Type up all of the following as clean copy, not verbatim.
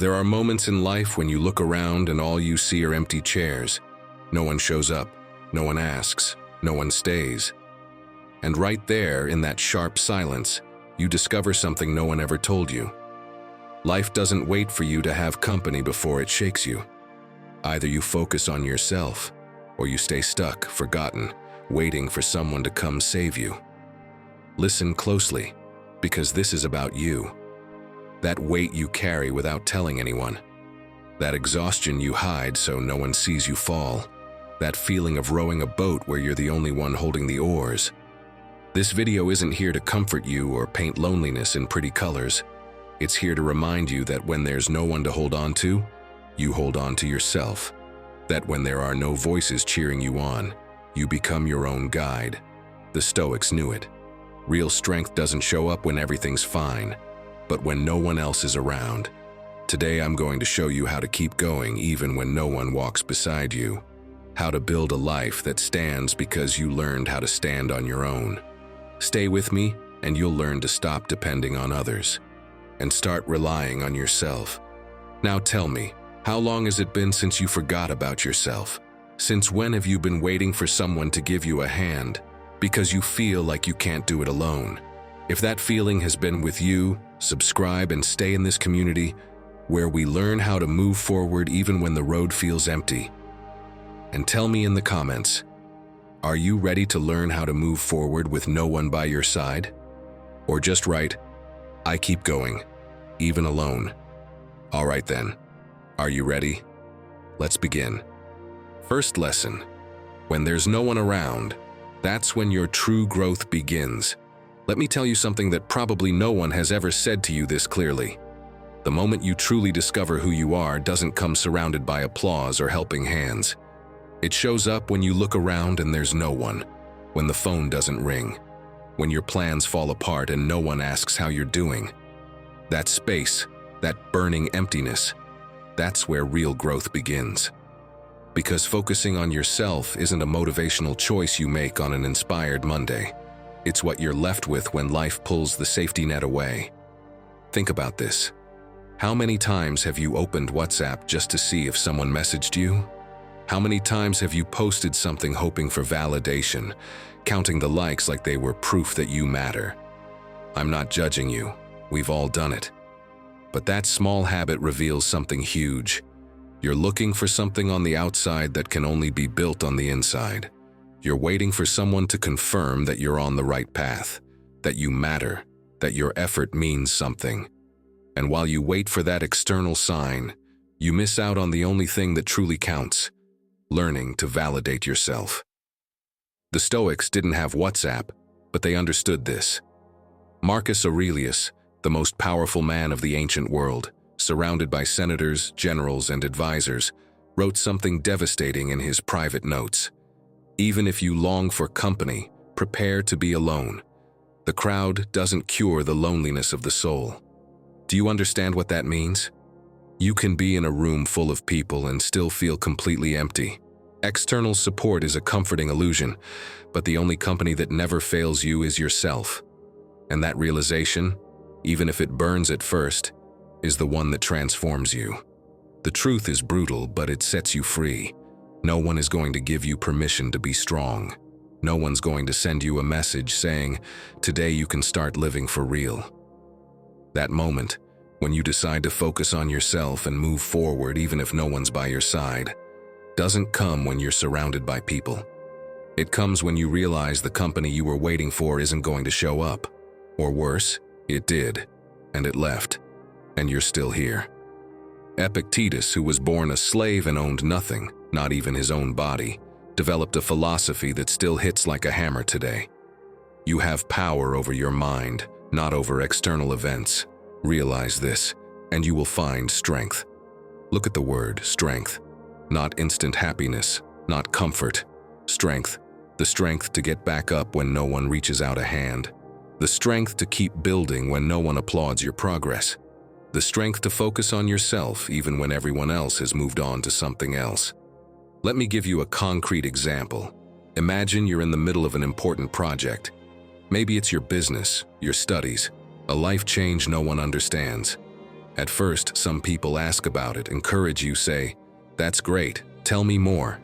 There are moments in life when you look around and all you see are empty chairs. No one shows up, no one asks, no one stays. And right there, in that sharp silence, you discover something no one ever told you. Life doesn't wait for you to have company before it shakes you. Either you focus on yourself, or you stay stuck, forgotten, waiting for someone to come save you. Listen closely, because this is about you. That weight you carry without telling anyone. That exhaustion you hide so no one sees you fall. That feeling of rowing a boat where you're the only one holding the oars. This video isn't here to comfort you or paint loneliness in pretty colors. It's here to remind you that when there's no one to hold on to, you hold on to yourself. That when there are no voices cheering you on, you become your own guide. The Stoics knew it. Real strength doesn't show up when everything's fine, but when no one else is around. Today I'm going to show you how to keep going even when no one walks beside you. How to build a life that stands because you learned how to stand on your own. Stay with me and you'll learn to stop depending on others and start relying on yourself. Now tell me, how long has it been since you forgot about yourself? Since when have you been waiting for someone to give you a hand because you feel like you can't do it alone? If that feeling has been with you, subscribe and stay in this community where we learn how to move forward even when the road feels empty. And tell me in the comments, are you ready to learn how to move forward with no one by your side? Or just write, I keep going, even alone. All right then, are you ready? Let's begin. First lesson, when there's no one around, that's when your true growth begins. Let me tell you something that probably no one has ever said to you this clearly. The moment you truly discover who you are doesn't come surrounded by applause or helping hands. It shows up when you look around and there's no one, when the phone doesn't ring, when your plans fall apart and no one asks how you're doing. That space, that burning emptiness, that's where real growth begins. Because focusing on yourself isn't a motivational choice you make on an inspired Monday. It's what you're left with when life pulls the safety net away. Think about this. How many times have you opened WhatsApp just to see if someone messaged you? How many times have you posted something hoping for validation, counting the likes like they were proof that you matter? I'm not judging you. We've all done it. But that small habit reveals something huge. You're looking for something on the outside that can only be built on the inside. You're waiting for someone to confirm that you're on the right path, that you matter, that your effort means something. And while you wait for that external sign, you miss out on the only thing that truly counts, learning to validate yourself. The Stoics didn't have WhatsApp, but they understood this. Marcus Aurelius, the most powerful man of the ancient world, surrounded by senators, generals, and advisors, wrote something devastating in his private notes. Even if you long for company, prepare to be alone. The crowd doesn't cure the loneliness of the soul. Do you understand what that means? You can be in a room full of people and still feel completely empty. External support is a comforting illusion, but the only company that never fails you is yourself. And that realization, even if it burns at first, is the one that transforms you. The truth is brutal, but it sets you free. No one is going to give you permission to be strong. No one's going to send you a message saying, today you can start living for real. That moment, when you decide to focus on yourself and move forward even if no one's by your side, doesn't come when you're surrounded by people. It comes when you realize the company you were waiting for isn't going to show up. Or worse, it did, and it left, and you're still here. Epictetus, who was born a slave and owned nothing, not even his own body, developed a philosophy that still hits like a hammer today. You have power over your mind, not over external events. Realize this, and you will find strength. Look at the word strength. Not instant happiness, not comfort. Strength. The strength to get back up when no one reaches out a hand. The strength to keep building when no one applauds your progress. The strength to focus on yourself even when everyone else has moved on to something else. Let me give you a concrete example. Imagine you're in the middle of an important project. Maybe it's your business, your studies, a life change no one understands. At first, some people ask about it, encourage you, say, "That's great, tell me more."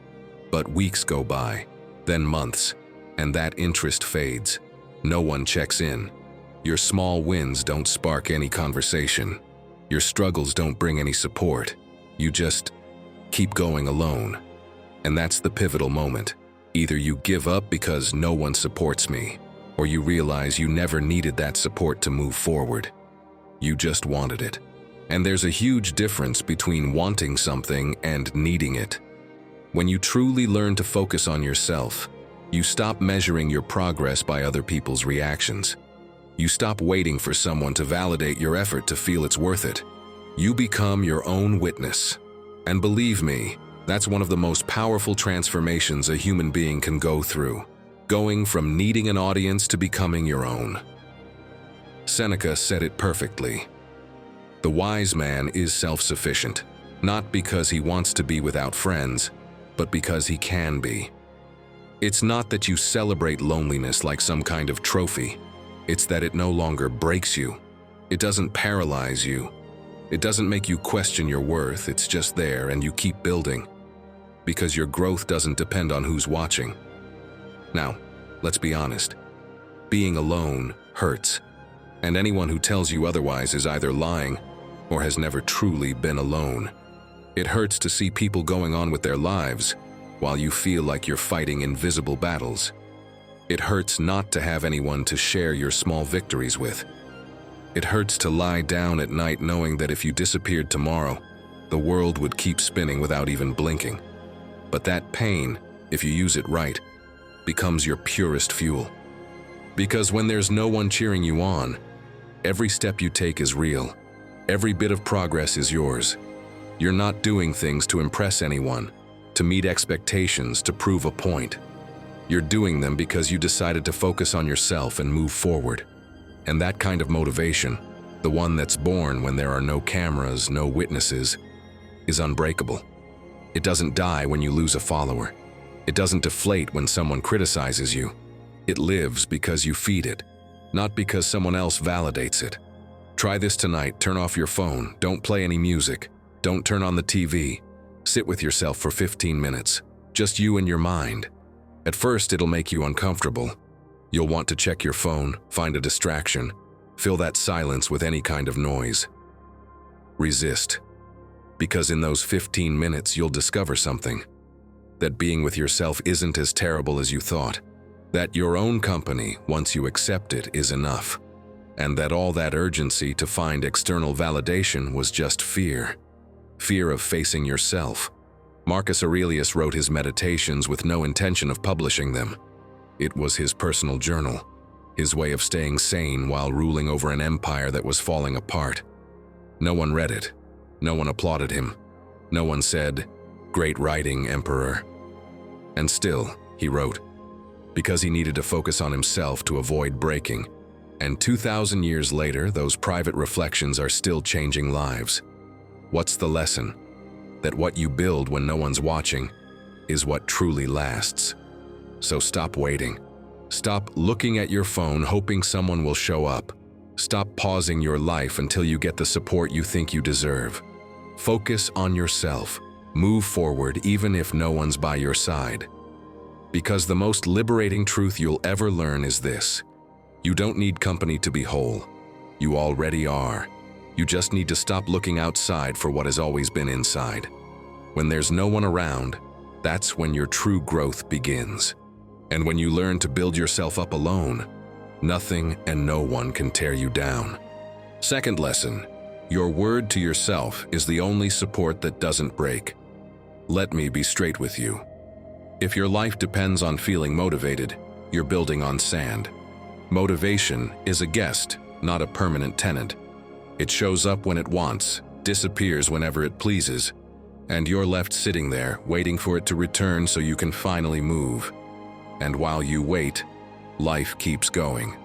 But weeks go by, then months, and that interest fades. No one checks in. Your small wins don't spark any conversation. Your struggles don't bring any support. You just keep going alone. And that's the pivotal moment. Either you give up because no one supports me, or you realize you never needed that support to move forward. You just wanted it. And there's a huge difference between wanting something and needing it. When you truly learn to focus on yourself, you stop measuring your progress by other people's reactions. You stop waiting for someone to validate your effort to feel it's worth it. You become your own witness. And believe me, that's one of the most powerful transformations a human being can go through, going from needing an audience to becoming your own. Seneca said it perfectly. The wise man is self-sufficient, not because he wants to be without friends, but because he can be. It's not that you celebrate loneliness like some kind of trophy. It's that it no longer breaks you. It doesn't paralyze you. It doesn't make you question your worth. It's just there and you keep building. Because your growth doesn't depend on who's watching. Now, let's be honest. Being alone hurts. And anyone who tells you otherwise is either lying or has never truly been alone. It hurts to see people going on with their lives while you feel like you're fighting invisible battles. It hurts not to have anyone to share your small victories with. It hurts to lie down at night knowing that if you disappeared tomorrow, the world would keep spinning without even blinking. But that pain, if you use it right, becomes your purest fuel. Because when there's no one cheering you on, every step you take is real. Every bit of progress is yours. You're not doing things to impress anyone, to meet expectations, to prove a point. You're doing them because you decided to focus on yourself and move forward. And that kind of motivation, the one that's born when there are no cameras, no witnesses, is unbreakable. It doesn't die when you lose a follower. It doesn't deflate when someone criticizes you. It lives because you feed it, not because someone else validates it. Try this tonight. Turn off your phone. Don't play any music. Don't turn on the TV. Sit with yourself for 15 minutes. Just you and your mind. At first, it'll make you uncomfortable. You'll want to check your phone, find a distraction, fill that silence with any kind of noise. Resist. Because in those 15 minutes, you'll discover something. That being with yourself isn't as terrible as you thought. That your own company, once you accept it, is enough. And that all that urgency to find external validation was just fear. Fear of facing yourself. Marcus Aurelius wrote his meditations with no intention of publishing them. It was his personal journal, his way of staying sane while ruling over an empire that was falling apart. No one read it. No one applauded him. No one said, "Great writing, Emperor." And still, he wrote, because he needed to focus on himself to avoid breaking. And 2,000 years later, those private reflections are still changing lives. What's the lesson? That what you build when no one's watching is what truly lasts. So stop waiting. Stop looking at your phone hoping someone will show up. Stop pausing your life until you get the support you think you deserve. Focus on yourself. Move forward even if no one's by your side. Because the most liberating truth you'll ever learn is this. You don't need company to be whole. You already are. You just need to stop looking outside for what has always been inside. When there's no one around, that's when your true growth begins. And when you learn to build yourself up alone, nothing and no one can tear you down. Second lesson, your word to yourself is the only support that doesn't break. Let me be straight with you. If your life depends on feeling motivated, you're building on sand. Motivation is a guest, not a permanent tenant. It shows up when it wants, disappears whenever it pleases, and you're left sitting there waiting for it to return so you can finally move. And while you wait, life keeps going.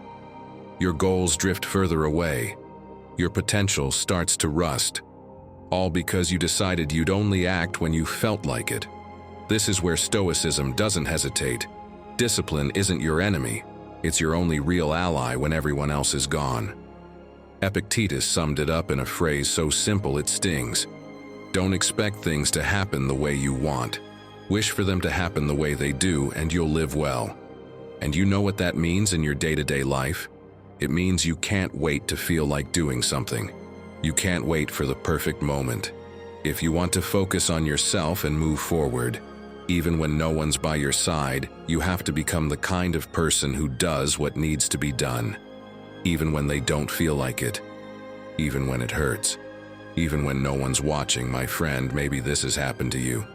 Your goals drift further away. Your potential starts to rust. All because you decided you'd only act when you felt like it. This is where Stoicism doesn't hesitate. Discipline isn't your enemy. It's your only real ally when everyone else is gone. Epictetus summed it up in a phrase so simple it stings. Don't expect things to happen the way you want. Wish for them to happen the way they do, and you'll live well. And you know what that means in your day-to-day life? It means you can't wait to feel like doing something. You can't wait for the perfect moment. If you want to focus on yourself and move forward, even when no one's by your side, you have to become the kind of person who does what needs to be done. Even when they don't feel like it. Even when it hurts. Even when no one's watching, my friend, maybe this has happened to you.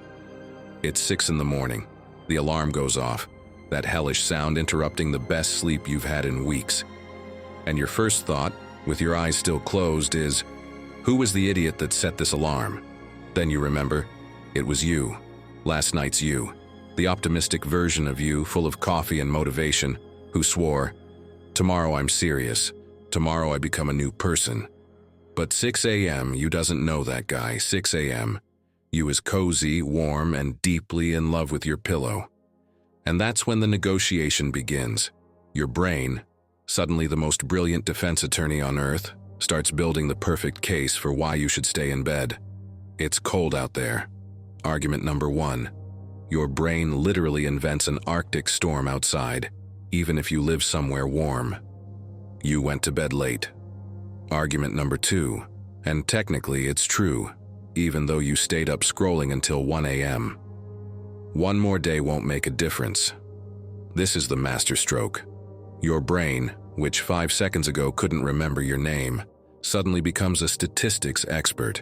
It's 6 in the morning. The alarm goes off, that hellish sound interrupting the best sleep you've had in weeks. And your first thought, with your eyes still closed, is, who was the idiot that set this alarm? Then you remember, it was you. Last night's you. The optimistic version of you, full of coffee and motivation, who swore, tomorrow I'm serious. Tomorrow I become a new person. But 6 a.m., you doesn't know that guy. 6 a.m. You is cozy, warm, and deeply in love with your pillow. And that's when the negotiation begins. Your brain, suddenly the most brilliant defense attorney on earth, starts building the perfect case for why you should stay in bed. It's cold out there. Argument number 1. Your brain literally invents an Arctic storm outside, even if you live somewhere warm. You went to bed late. Argument number 2. And technically it's true, even though you stayed up scrolling until 1 a.m. One more day won't make a difference. This is the masterstroke. Your brain, which 5 seconds ago couldn't remember your name, suddenly becomes a statistics expert.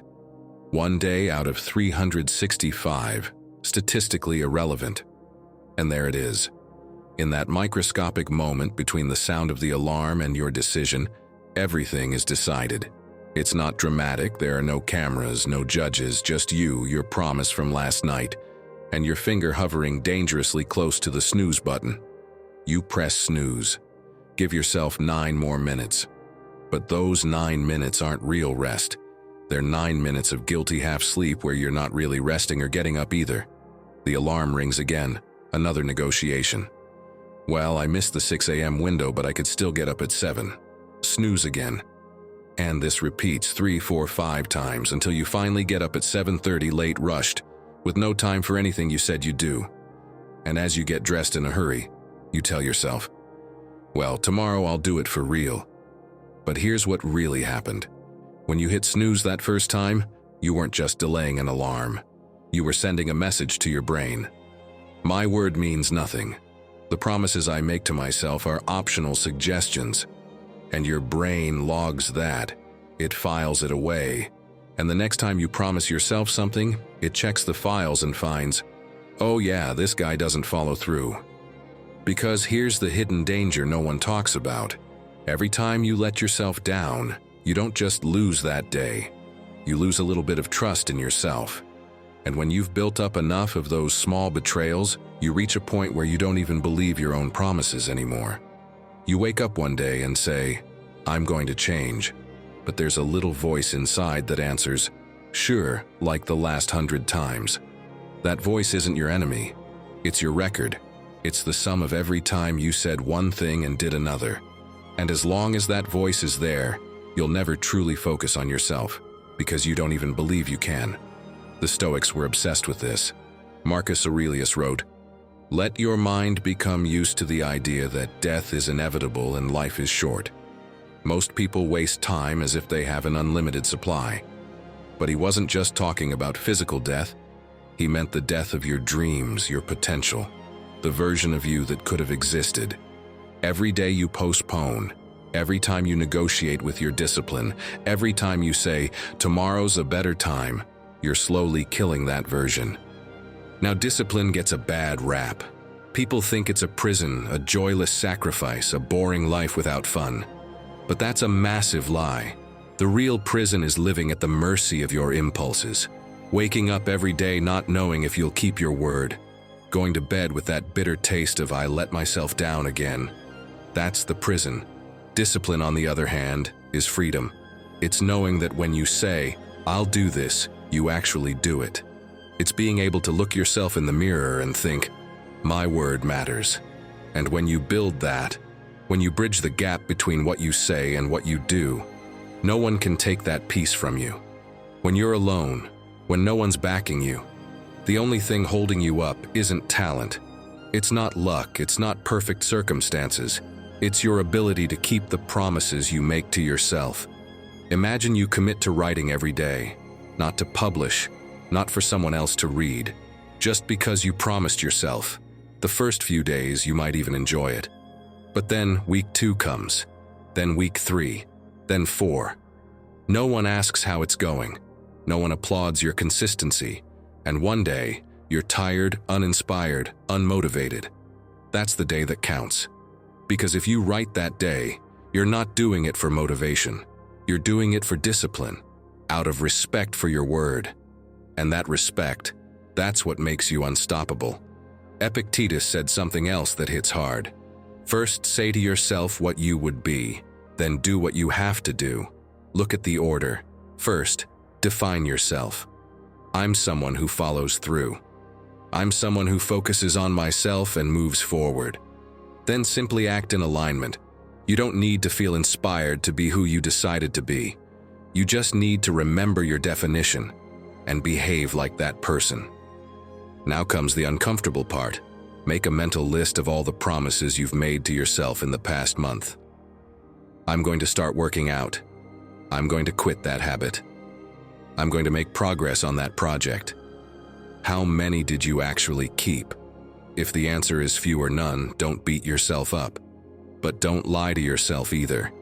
1 day out of 365, statistically irrelevant. And there it is. In that microscopic moment between the sound of the alarm and your decision, everything is decided. It's not dramatic, there are no cameras, no judges, just you, your promise from last night, and your finger hovering dangerously close to the snooze button. You press snooze. Give yourself 9 more minutes. But those 9 minutes aren't real rest. They're 9 minutes of guilty half-sleep where you're not really resting or getting up either. The alarm rings again, another negotiation. Well, I missed the 6 a.m. window, but I could still get up at 7. Snooze again. And this repeats 3, 4, 5 times until you finally get up at 7:30 late rushed, with no time for anything you said you'd do. And as you get dressed in a hurry, you tell yourself, well, tomorrow I'll do it for real. But here's what really happened. When you hit snooze that first time, you weren't just delaying an alarm. You were sending a message to your brain. My word means nothing. The promises I make to myself are optional suggestions. And your brain logs that. It files it away. And the next time you promise yourself something, it checks the files and finds, oh yeah, this guy doesn't follow through. Because here's the hidden danger no one talks about. Every time you let yourself down, you don't just lose that day. You lose a little bit of trust in yourself. And when you've built up enough of those small betrayals, you reach a point where you don't even believe your own promises anymore. You wake up one day and say, I'm going to change. But there's a little voice inside that answers, sure, like the last 100 times. That voice isn't your enemy. It's your record. It's the sum of every time you said one thing and did another. And as long as that voice is there, you'll never truly focus on yourself, because you don't even believe you can. The Stoics were obsessed with this. Marcus Aurelius wrote, let your mind become used to the idea that death is inevitable and life is short. Most people waste time as if they have an unlimited supply. But he wasn't just talking about physical death. He meant the death of your dreams, your potential, the version of you that could have existed. Every day you postpone, every time you negotiate with your discipline, every time you say, tomorrow's a better time, you're slowly killing that version. Now, discipline gets a bad rap. People think it's a prison, a joyless sacrifice, a boring life without fun. But that's a massive lie. The real prison is living at the mercy of your impulses, waking up every day not knowing if you'll keep your word, going to bed with that bitter taste of I let myself down again. That's the prison. Discipline, on the other hand, is freedom. It's knowing that when you say, I'll do this, you actually do it. It's being able to look yourself in the mirror and think, my word matters. And when you build that, when you bridge the gap between what you say and what you do, No one can take that peace from you. When you're alone, when no one's backing you, the only thing holding you up isn't talent. It's not luck, it's not perfect circumstances. It's your ability to keep the promises you make to yourself. Imagine you commit to writing every day, not to publish, not for someone else to read, just because you promised yourself. The first few days you might even enjoy it. But then week 2 comes, then week 3, then 4. No one asks how it's going. No one applauds your consistency. And one day, you're tired, uninspired, unmotivated. That's the day that counts. Because if you write that day, you're not doing it for motivation. You're doing it for discipline, out of respect for your word. And that respect, that's what makes you unstoppable. Epictetus said something else that hits hard. First, say to yourself what you would be, then do what you have to do. Look at the order. First, define yourself. I'm someone who follows through. I'm someone who focuses on myself and moves forward. Then simply act in alignment. You don't need to feel inspired to be who you decided to be. You just need to remember your definition and behave like that person. Now comes the uncomfortable part. Make a mental list of all the promises you've made to yourself in the past month. I'm going to start working out. I'm going to quit that habit. I'm going to make progress on that project. How many did you actually keep? If the answer is few or none, don't beat yourself up. But don't lie to yourself either.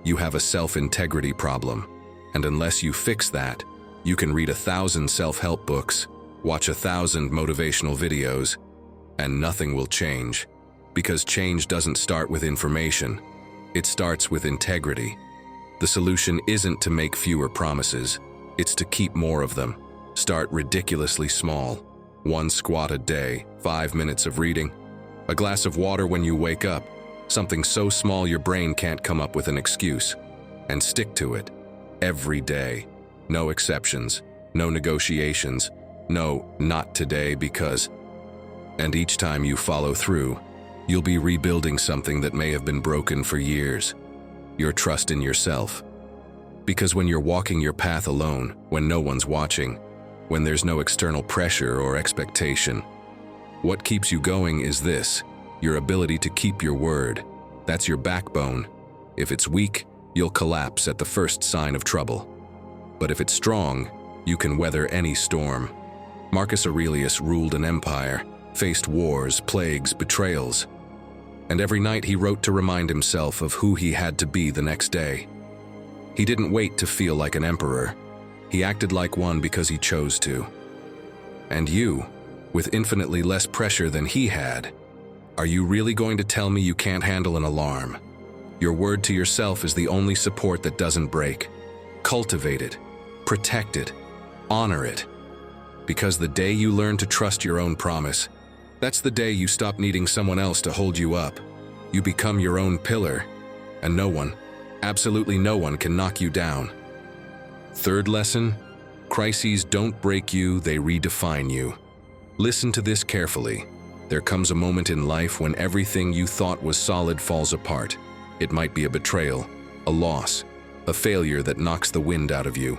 You have a self-integrity problem, and unless you fix that, you can read 1,000 self-help books, watch 1,000 motivational videos, and nothing will change. Because change doesn't start with information. It starts with integrity. The solution isn't to make fewer promises. It's to keep more of them. Start ridiculously small. 1 squat a day, 5 minutes of reading, a glass of water when you wake up, something so small your brain can't come up with an excuse. And stick to it. Every day. No exceptions. No negotiations. No, not today because... And each time you follow through, you'll be rebuilding something that may have been broken for years. Your trust in yourself. Because when you're walking your path alone, when no one's watching, when there's no external pressure or expectation, what keeps you going is this, your ability to keep your word. That's your backbone. If it's weak, you'll collapse at the first sign of trouble. But if it's strong, you can weather any storm. Marcus Aurelius ruled an empire, faced wars, plagues, betrayals. And every night he wrote to remind himself of who he had to be the next day. He didn't wait to feel like an emperor. He acted like one because he chose to. And you, with infinitely less pressure than he had, are you really going to tell me you can't handle an alarm? Your word to yourself is the only support that doesn't break. Cultivate it, protect it, honor it. Because the day you learn to trust your own promise, that's the day you stop needing someone else to hold you up. You become your own pillar, and no one, absolutely no one, can knock you down. Third lesson, crises don't break you, they redefine you. Listen to this carefully. There comes a moment in life when everything you thought was solid falls apart. It might be a betrayal, a loss, a failure that knocks the wind out of you.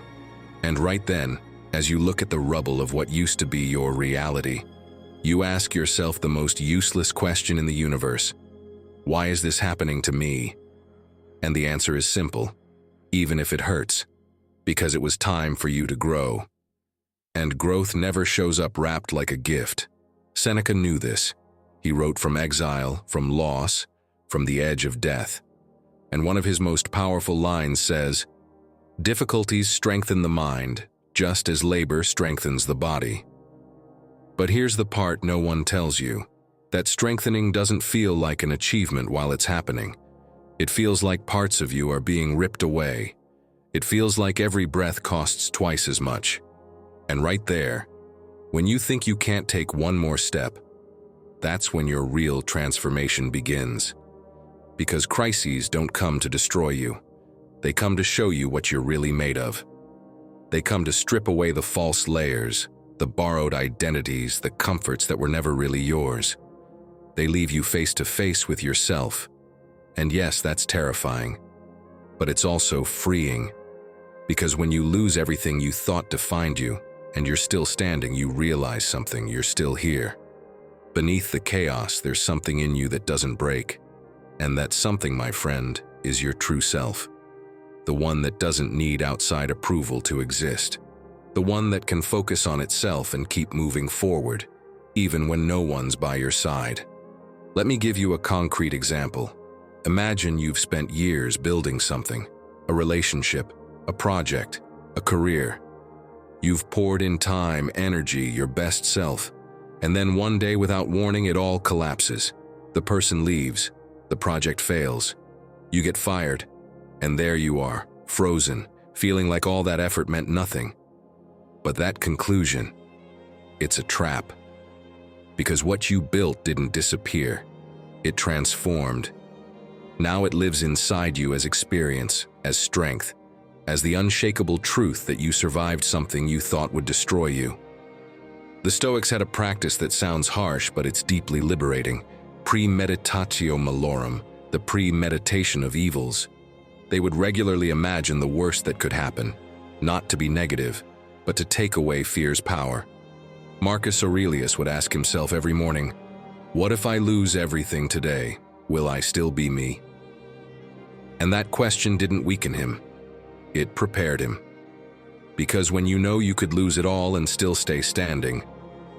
And right then, as you look at the rubble of what used to be your reality, you ask yourself the most useless question in the universe. Why is this happening to me? And the answer is simple, even if it hurts, because it was time for you to grow. And growth never shows up wrapped like a gift. Seneca knew this. He wrote from exile, from loss, from the edge of death. And one of his most powerful lines says, "Difficulties strengthen the mind, just as labor strengthens the body." But here's the part no one tells you, that strengthening doesn't feel like an achievement while it's happening. It feels like parts of you are being ripped away. It feels like every breath costs twice as much. And right there, when you think you can't take one more step, that's when your real transformation begins. Because crises don't come to destroy you. They come to show you what you're really made of. They come to strip away the false layers, the borrowed identities, the comforts that were never really yours. They leave you face to face with yourself. And yes, that's terrifying. But it's also freeing. Because when you lose everything you thought defined you, and you're still standing, you realize something, you're still here. Beneath the chaos, there's something in you that doesn't break. And that something, my friend, is your true self. The one that doesn't need outside approval to exist. The one that can focus on itself and keep moving forward, even when no one's by your side. Let me give you a concrete example. Imagine you've spent years building something, a relationship, a project, a career. You've poured in time, energy, your best self, and then one day without warning it all collapses. The person leaves, the project fails, you get fired, and there you are, frozen, feeling like all that effort meant nothing. But that conclusion, it's a trap. Because what you built didn't disappear, it transformed. Now it lives inside you as experience, as strength, as the unshakable truth that you survived something you thought would destroy you. The Stoics had a practice that sounds harsh, but it's deeply liberating. Premeditatio malorum, the premeditation of evils. They would regularly imagine the worst that could happen, not to be negative, but to take away fear's power. Marcus Aurelius would ask himself every morning, what if I lose everything today? Will I still be me? And that question didn't weaken him. It prepared him. Because when you know you could lose it all and still stay standing,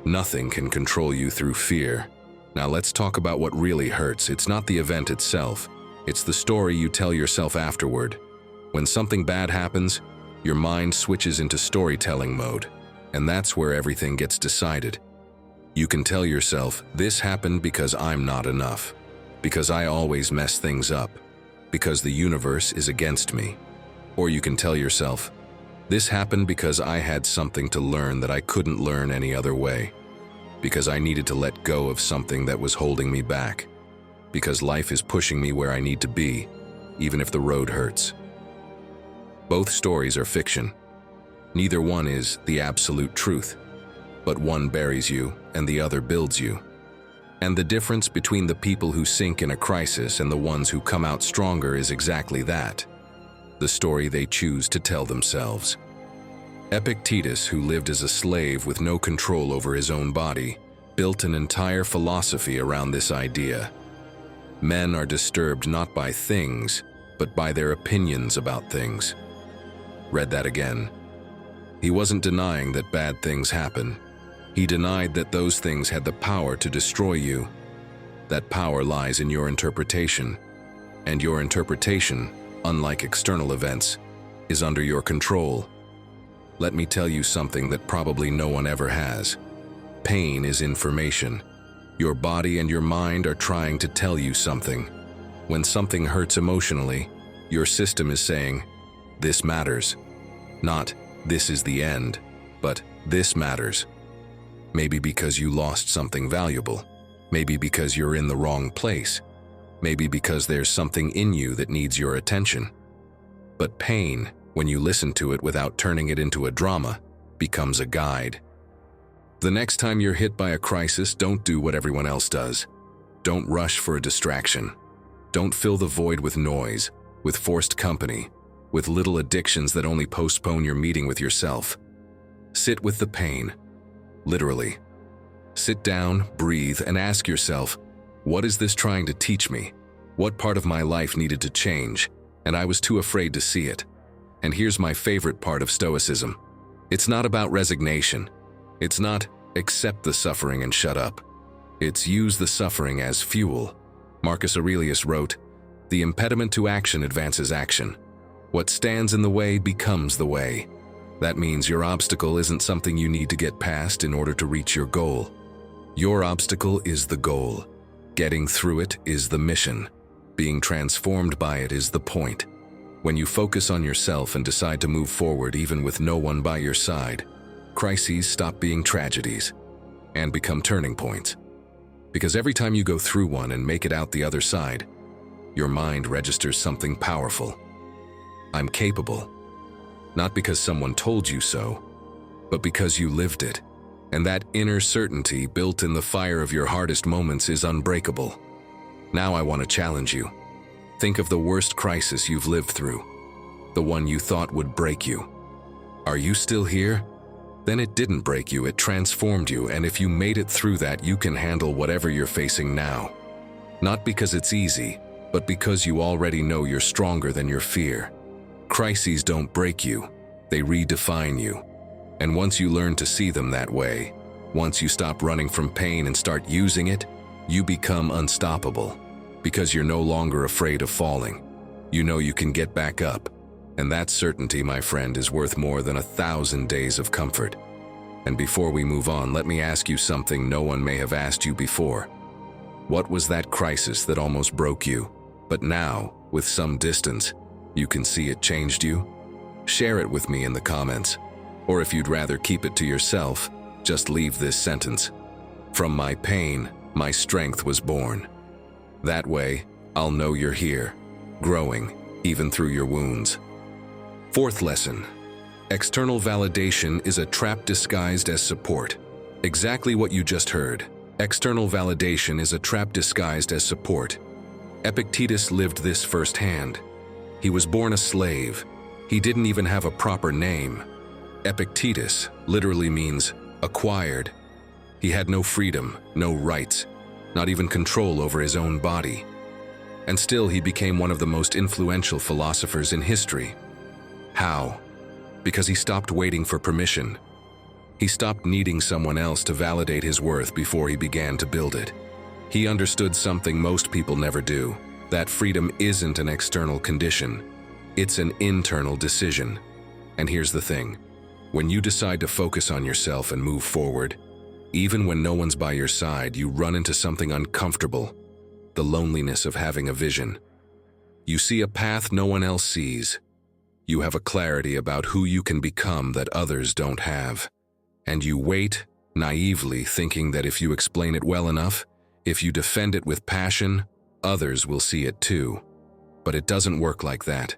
nothing can control you through fear. Now let's talk about what really hurts. It's not the event itself. It's the story you tell yourself afterward. When something bad happens, your mind switches into storytelling mode, and that's where everything gets decided. You can tell yourself, this happened because I'm not enough, because I always mess things up, because the universe is against me. Or you can tell yourself, this happened because I had something to learn that I couldn't learn any other way, because I needed to let go of something that was holding me back, because life is pushing me where I need to be, even if the road hurts. Both stories are fiction. Neither one is the absolute truth, but one buries you and the other builds you. And the difference between the people who sink in a crisis and the ones who come out stronger is exactly that. The story they choose to tell themselves. Epictetus, who lived as a slave with no control over his own body, built an entire philosophy around this idea. Men are disturbed not by things, but by their opinions about things. Read that again. He wasn't denying that bad things happen. He denied that those things had the power to destroy you. That power lies in your interpretation. And your interpretation, unlike external events, is under your control. Let me tell you something that probably no one ever has. Pain is information. Your body and your mind are trying to tell you something. When something hurts emotionally, your system is saying, this matters. Not, this is the end, but this matters. Maybe because you lost something valuable. Maybe because you're in the wrong place. Maybe because there's something in you that needs your attention. But pain, when you listen to it without turning it into a drama, becomes a guide. The next time you're hit by a crisis, don't do what everyone else does. Don't rush for a distraction. Don't fill the void with noise, with forced company, with little addictions that only postpone your meeting with yourself. Sit with the pain, literally. Sit down, breathe, and ask yourself, what is this trying to teach me? What part of my life needed to change, and I was too afraid to see it? And here's my favorite part of Stoicism. It's not about resignation. It's not accept the suffering and shut up. It's use the suffering as fuel. Marcus Aurelius wrote, the impediment to action advances action. What stands in the way becomes the way. That means your obstacle isn't something you need to get past in order to reach your goal. Your obstacle is the goal. Getting through it is the mission. Being transformed by it is the point. When you focus on yourself and decide to move forward even with no one by your side, crises stop being tragedies and become turning points. Because every time you go through one and make it out the other side, your mind registers something powerful. I'm capable. Not because someone told you so, but because you lived it. And that inner certainty built in the fire of your hardest moments is unbreakable. Now I want to challenge you. Think of the worst crisis you've lived through. the one you thought would break you. Are you still here? Then it didn't break you, it transformed you, and if you made it through that, you can handle whatever you're facing now. Not because it's easy, but because you already know you're stronger than your fear. Crises don't break you, they redefine you. And once you learn to see them that way, once you stop running from pain and start using it, you become unstoppable. Because you're no longer afraid of falling. You know you can get back up. And that certainty, my friend, is worth more than 1,000 days of comfort. And before we move on, let me ask you something no one may have asked you before. What was that crisis that almost broke you, but now, with some distance, you can see it changed you? Share it with me in the comments. Or if you'd rather keep it to yourself, just leave this sentence. From my pain, my strength was born. That way, I'll know you're here, growing, even through your wounds. Fourth lesson. External validation is a trap disguised as support. Exactly what you just heard. External validation is a trap disguised as support. Epictetus lived this firsthand. He was born a slave. He didn't even have a proper name. Epictetus literally means acquired. He had no freedom, no rights, not even control over his own body. And still he became one of the most influential philosophers in history. How? Because he stopped waiting for permission. He stopped needing someone else to validate his worth before he began to build it. He understood something most people never do, that freedom isn't an external condition. It's an internal decision. And here's the thing. When you decide to focus on yourself and move forward, even when no one's by your side, you run into something uncomfortable, the loneliness of having a vision. You see a path no one else sees. You have a clarity about who you can become that others don't have. And you wait, naively thinking that if you explain it well enough, if you defend it with passion, others will see it too. But it doesn't work like that.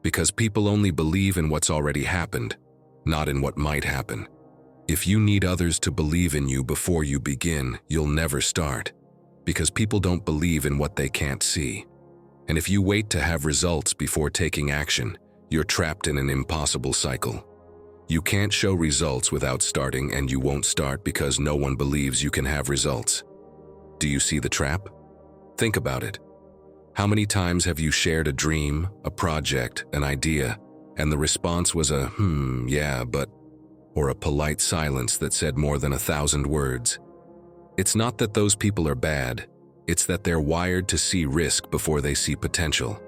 Because people only believe in what's already happened, not in what might happen. If you need others to believe in you before you begin, you'll never start. Because people don't believe in what they can't see. And if you wait to have results before taking action, you're trapped in an impossible cycle. You can't show results without starting, and you won't start because no one believes you can have results. Do you see the trap? Think about it. How many times have you shared a dream, a project, an idea, and the response was a yeah, but, or a polite silence that said more than 1,000 words? It's not that those people are bad, it's that they're wired to see risk before they see potential.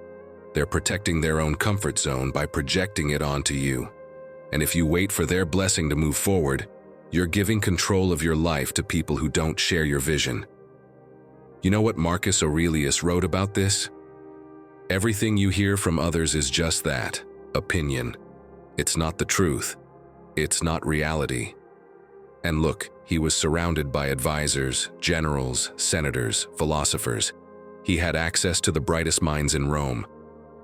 They're protecting their own comfort zone by projecting it onto you. And if you wait for their blessing to move forward, you're giving control of your life to people who don't share your vision. You know what Marcus Aurelius wrote about this? Everything you hear from others is just that, opinion. It's not the truth. It's not reality. And look, he was surrounded by advisors, generals, senators, philosophers. He had access to the brightest minds in Rome.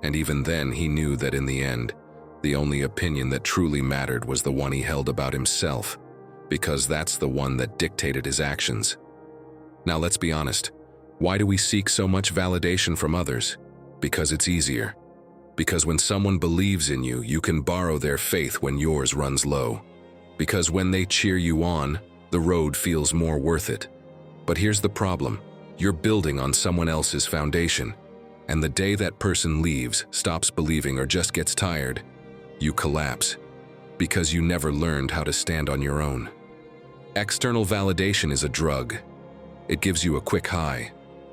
And even then, he knew that in the end, the only opinion that truly mattered was the one he held about himself, because that's the one that dictated his actions. Now let's be honest. Why do we seek so much validation from others? Because it's easier. Because when someone believes in you, you can borrow their faith when yours runs low. Because when they cheer you on, the road feels more worth it. But here's the problem. You're building on someone else's foundation. And the day that person leaves, stops believing, or just gets tired, you collapse. Because you never learned how to stand on your own. External validation is a drug. It gives you a quick high,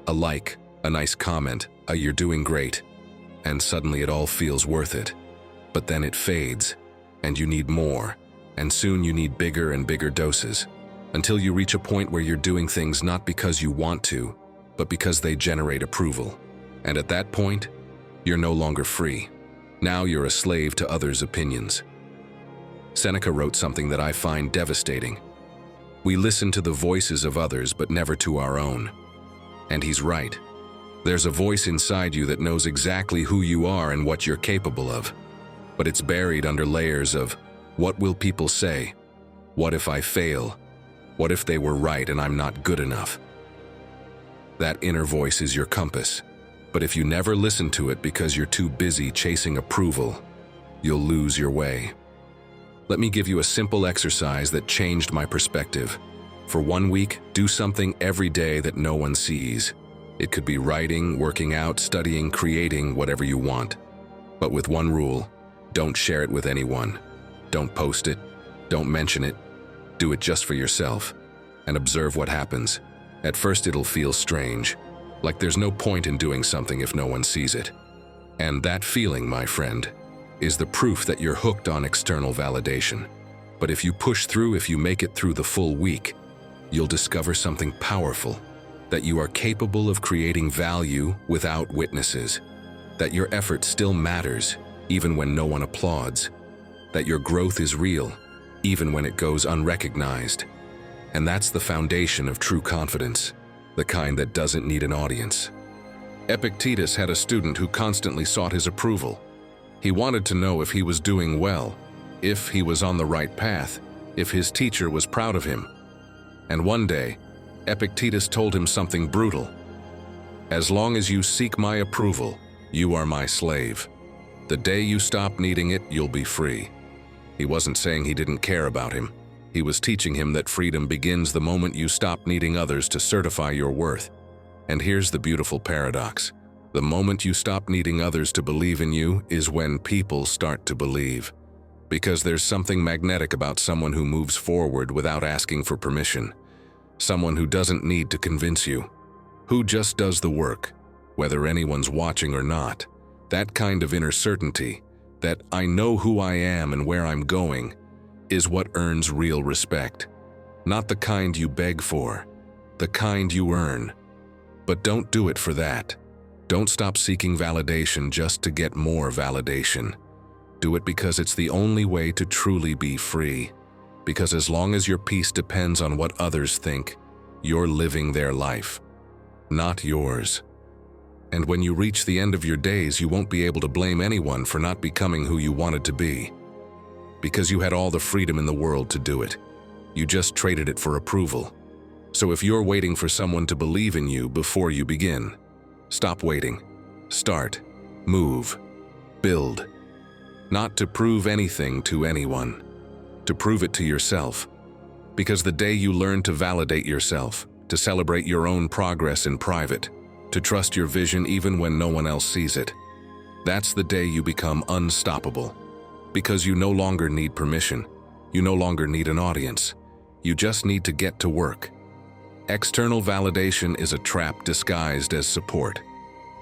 a like, a nice comment, a "you're doing great," and suddenly it all feels worth it. But then it fades, and you need more, and soon you need bigger and bigger doses, until you reach a point where you're doing things not because you want to, but because they generate approval. And at that point, you're no longer free. Now you're a slave to others' opinions. Seneca wrote something that I find devastating. We listen to the voices of others, but never to our own. And he's right. There's a voice inside you that knows exactly who you are and what you're capable of. But it's buried under layers of, what will people say? What if I fail? What if they were right and I'm not good enough? That inner voice is your compass. But if you never listen to it because you're too busy chasing approval, you'll lose your way. Let me give you a simple exercise that changed my perspective. For 1 week, do something every day that no one sees. It could be writing, working out, studying, creating, whatever you want. But with one rule: don't share it with anyone. Don't post it. Don't mention it. Do it just for yourself, and observe what happens. At first it'll feel strange, like there's no point in doing something if no one sees it. And that feeling, my friend, is the proof that you're hooked on external validation. But if you push through, if you make it through the full week, you'll discover something powerful, that you are capable of creating value without witnesses, that your effort still matters even when no one applauds, that your growth is real even when it goes unrecognized. And that's the foundation of true confidence, the kind that doesn't need an audience. Epictetus had a student who constantly sought his approval. He wanted to know if he was doing well, if he was on the right path, if his teacher was proud of him. And one day, Epictetus told him something brutal. "As long as you seek my approval, you are my slave. The day you stop needing it, you'll be free." He wasn't saying he didn't care about him. He was teaching him that freedom begins the moment you stop needing others to certify your worth. And here's the beautiful paradox. The moment you stop needing others to believe in you is when people start to believe. Because there's something magnetic about someone who moves forward without asking for permission. Someone who doesn't need to convince you. Who just does the work, whether anyone's watching or not. That kind of inner certainty, that I know who I am and where I'm going, is what earns real respect. Not the kind you beg for, the kind you earn. But don't do it for that. Don't stop seeking validation just to get more validation. Do it because it's the only way to truly be free. Because as long as your peace depends on what others think, you're living their life, not yours. And when you reach the end of your days, you won't be able to blame anyone for not becoming who you wanted to be. Because you had all the freedom in the world to do it. You just traded it for approval. So if you're waiting for someone to believe in you before you begin, stop waiting. Start. Move. Build. Not to prove anything to anyone, to prove it to yourself. Because the day you learn to validate yourself, to celebrate your own progress in private, to trust your vision even when no one else sees it, that's the day you become unstoppable. Because you no longer need permission. You no longer need an audience. You just need to get to work. External validation is a trap disguised as support.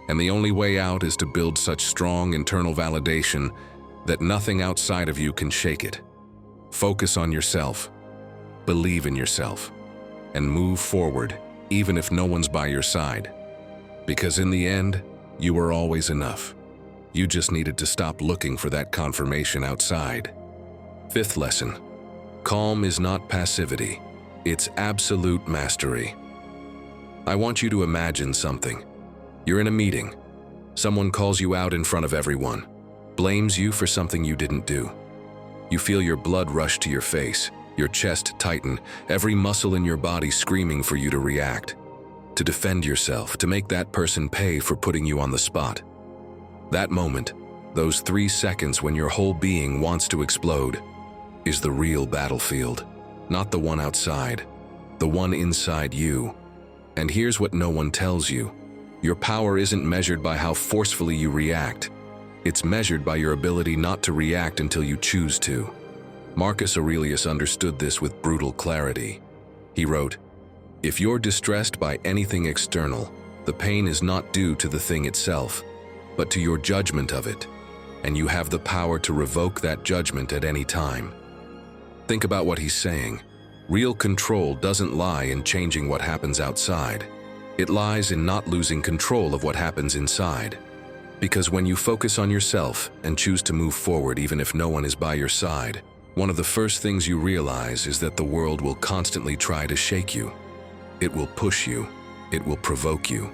And the only way out is to build such strong internal validation that nothing outside of you can shake it. Focus on yourself. Believe in yourself. And move forward, even if no one's by your side. Because in the end, you were always enough. You just needed to stop looking for that confirmation outside. Fifth lesson. Calm is not passivity. It's absolute mastery. I want you to imagine something. You're in a meeting. Someone calls you out in front of everyone, blames you for something you didn't do. You feel your blood rush to your face, your chest tighten, every muscle in your body screaming for you to react, to defend yourself, to make that person pay for putting you on the spot. That moment, those 3 seconds when your whole being wants to explode, is the real battlefield, not the one outside, the one inside you. And here's what no one tells you. Your power isn't measured by how forcefully you react. It's measured by your ability not to react until you choose to. Marcus Aurelius understood this with brutal clarity. He wrote, "If you're distressed by anything external, the pain is not due to the thing itself, but to your judgment of it, and you have the power to revoke that judgment at any time." Think about what he's saying. Real control doesn't lie in changing what happens outside. It lies in not losing control of what happens inside. Because when you focus on yourself and choose to move forward even if no one is by your side, one of the first things you realize is that the world will constantly try to shake you. It will push you. It will provoke you.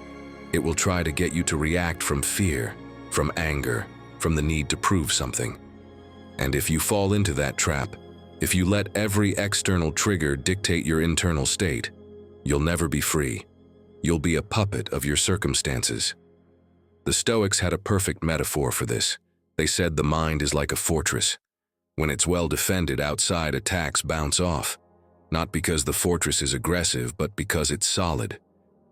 It will try to get you to react from fear, from anger, from the need to prove something. And if you fall into that trap, if you let every external trigger dictate your internal state, you'll never be free. You'll be a puppet of your circumstances. The Stoics had a perfect metaphor for this. They said the mind is like a fortress. When it's well defended, outside attacks bounce off. Not because the fortress is aggressive, but because it's solid.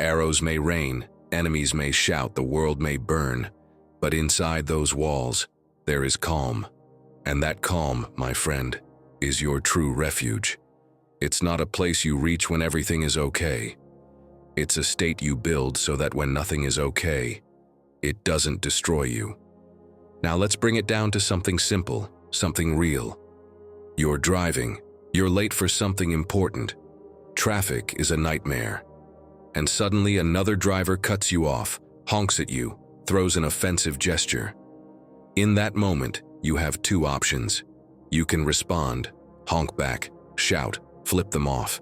Arrows may rain, enemies may shout, the world may burn, but inside those walls, there is calm. And that calm, my friend, is your true refuge. It's not a place you reach when everything is okay. It's a state you build so that when nothing is okay, it doesn't destroy you. Now let's bring it down to something simple, something real. You're driving. You're late for something important. Traffic is a nightmare. And suddenly another driver cuts you off, honks at you, throws an offensive gesture. In that moment, you have two options. You can respond, honk back, shout, flip them off.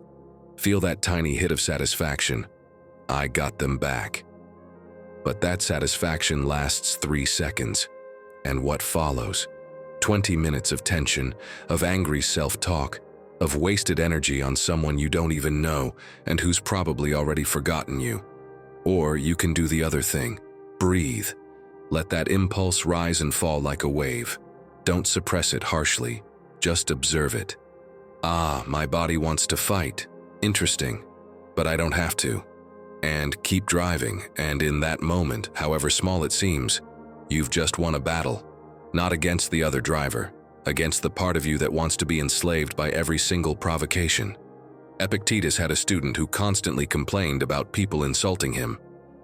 Feel that tiny hit of satisfaction. I got them back. But that satisfaction lasts 3 seconds. And what follows? 20 minutes of tension, of angry self-talk, of wasted energy on someone you don't even know and who's probably already forgotten you. Or you can do the other thing. Breathe. Let that impulse rise and fall like a wave. Don't suppress it harshly. Just observe it. Ah, my body wants to fight. Interesting. But I don't have to. And keep driving, and in that moment, however small it seems, you've just won a battle. Not against the other driver, against the part of you that wants to be enslaved by every single provocation. Epictetus had a student who constantly complained about people insulting him,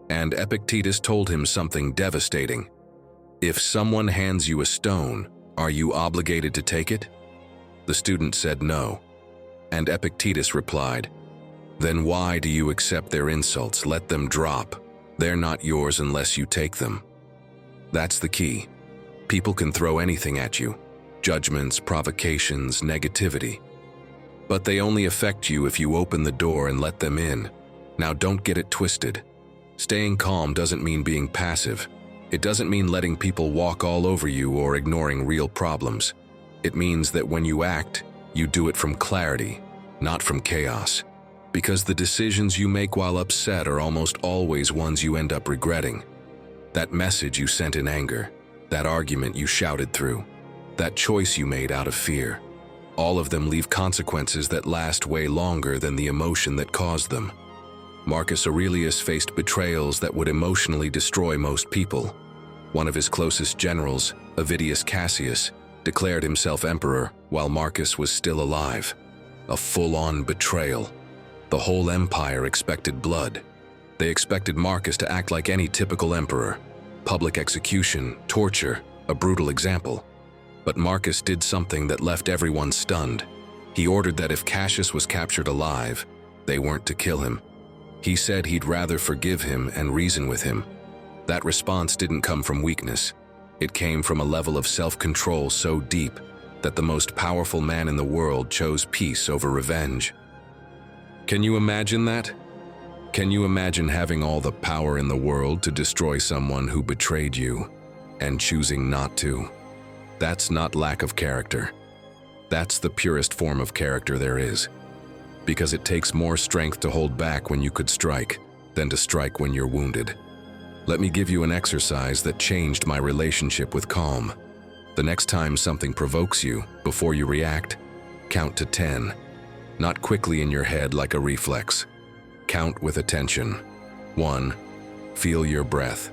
and Epictetus told him something devastating. If someone hands you a stone, are you obligated to take it? The student said no, and Epictetus replied, then why do you accept their insults? Let them drop. They're not yours unless you take them. That's the key. People can throw anything at you. Judgments, provocations, negativity. But they only affect you if you open the door and let them in. Now don't get it twisted. Staying calm doesn't mean being passive. It doesn't mean letting people walk all over you or ignoring real problems. It means that when you act, you do it from clarity, not from chaos. Because the decisions you make while upset are almost always ones you end up regretting. That message you sent in anger, that argument you shouted through, that choice you made out of fear, all of them leave consequences that last way longer than the emotion that caused them. Marcus Aurelius faced betrayals that would emotionally destroy most people. One of his closest generals, Avidius Cassius, declared himself emperor while Marcus was still alive. A full-on betrayal. The whole empire expected blood. They expected Marcus to act like any typical emperor. Public execution, torture, a brutal example. But Marcus did something that left everyone stunned. He ordered that if Cassius was captured alive, they weren't to kill him. He said he'd rather forgive him and reason with him. That response didn't come from weakness. It came from a level of self-control so deep that the most powerful man in the world chose peace over revenge. Can you imagine that? Can you imagine having all the power in the world to destroy someone who betrayed you and choosing not to? That's not lack of character. That's the purest form of character there is. Because it takes more strength to hold back when you could strike than to strike when you're wounded. Let me give you an exercise that changed my relationship with calm. The next time something provokes you, before you react, count to 10. Not quickly in your head like a reflex. Count with attention. 1. Feel your breath.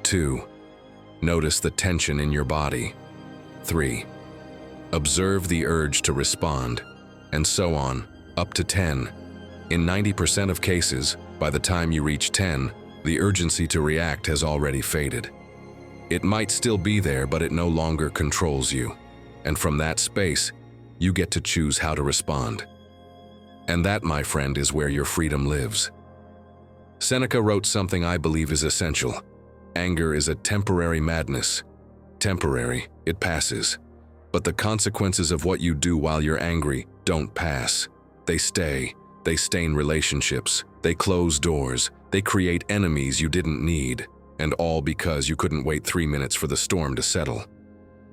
2. Notice the tension in your body. 3. Observe the urge to respond, and so on, up to 10. In 90% of cases, by the time you reach 10, the urgency to react has already faded. It might still be there, but it no longer controls you. And from that space, you get to choose how to respond. And that, my friend, is where your freedom lives. Seneca wrote something I believe is essential. Anger is a temporary madness. Temporary, it passes. But the consequences of what you do while you're angry don't pass. They stay. They stain relationships. They close doors. They create enemies you didn't need. And all because you couldn't wait 3 minutes for the storm to settle.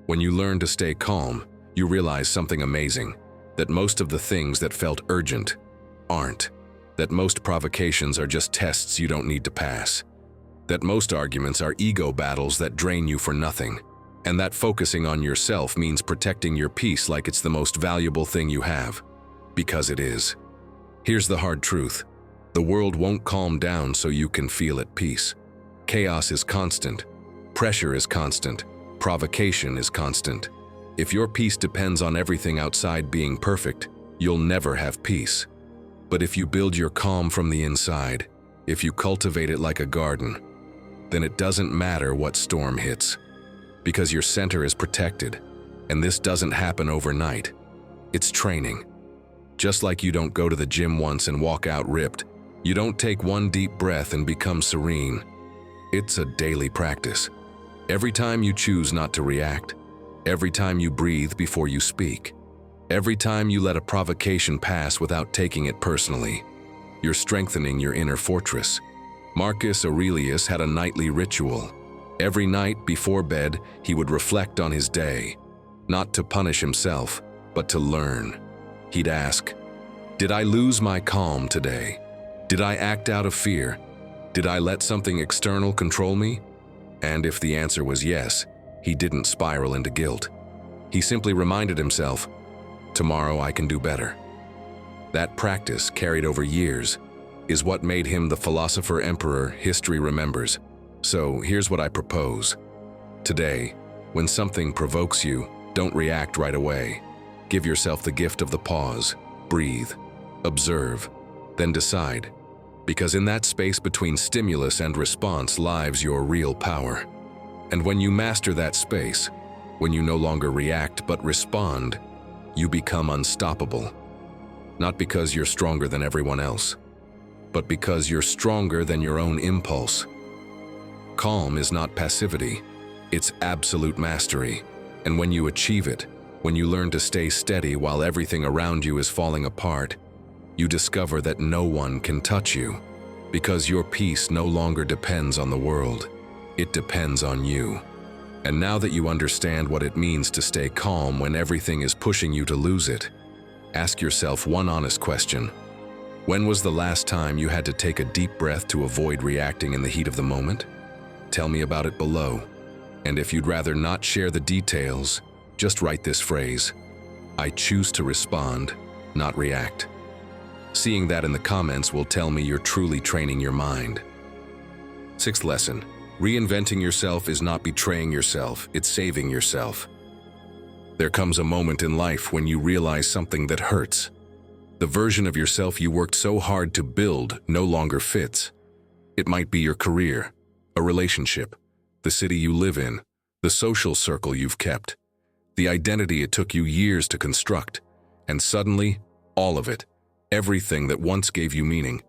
When you learn to stay calm, you realize something amazing. That most of the things that felt urgent aren't. That most provocations are just tests you don't need to pass. That most arguments are ego battles that drain you for nothing. And that focusing on yourself means protecting your peace like it's the most valuable thing you have. Because it is. Here's the hard truth. The world won't calm down so you can feel at peace. Chaos is constant. Pressure is constant. Provocation is constant. If your peace depends on everything outside being perfect, you'll never have peace. But if you build your calm from the inside, if you cultivate it like a garden, then it doesn't matter what storm hits. Because your center is protected, and this doesn't happen overnight. It's training. Just like you don't go to the gym once and walk out ripped, you don't take one deep breath and become serene. It's a daily practice. Every time you choose not to react, every time you breathe before you speak, every time you let a provocation pass without taking it personally, you're strengthening your inner fortress. Marcus Aurelius had a nightly ritual. Every night before bed, he would reflect on his day, not to punish himself, but to learn. He'd ask, "Did I lose my calm today? Did I act out of fear? Did I let something external control me?" And if the answer was yes, he didn't spiral into guilt. He simply reminded himself, "Tomorrow I can do better." That practice, carried over years, is what made him the philosopher-emperor history remembers. So here's what I propose. Today, when something provokes you, don't react right away. Give yourself the gift of the pause, breathe, observe, then decide. Because in that space between stimulus and response lies your real power. And when you master that space, when you no longer react but respond, you become unstoppable. Not because you're stronger than everyone else, but because you're stronger than your own impulse. Calm is not passivity, it's absolute mastery. And when you achieve it, when you learn to stay steady while everything around you is falling apart, you discover that no one can touch you. Because your peace no longer depends on the world, it depends on you. And now that you understand what it means to stay calm when everything is pushing you to lose it, ask yourself one honest question. When was the last time you had to take a deep breath to avoid reacting in the heat of the moment? Tell me about it below. And if you'd rather not share the details, just write this phrase: "I choose to respond, not react." Seeing that in the comments will tell me you're truly training your mind. Sixth lesson: reinventing yourself is not betraying yourself, it's saving yourself. There comes a moment in life when you realize something that hurts. The version of yourself you worked so hard to build no longer fits. It might be your career, a relationship, the city you live in, the social circle you've kept, the identity it took you years to construct, and suddenly, all of it, everything that once gave you meaning,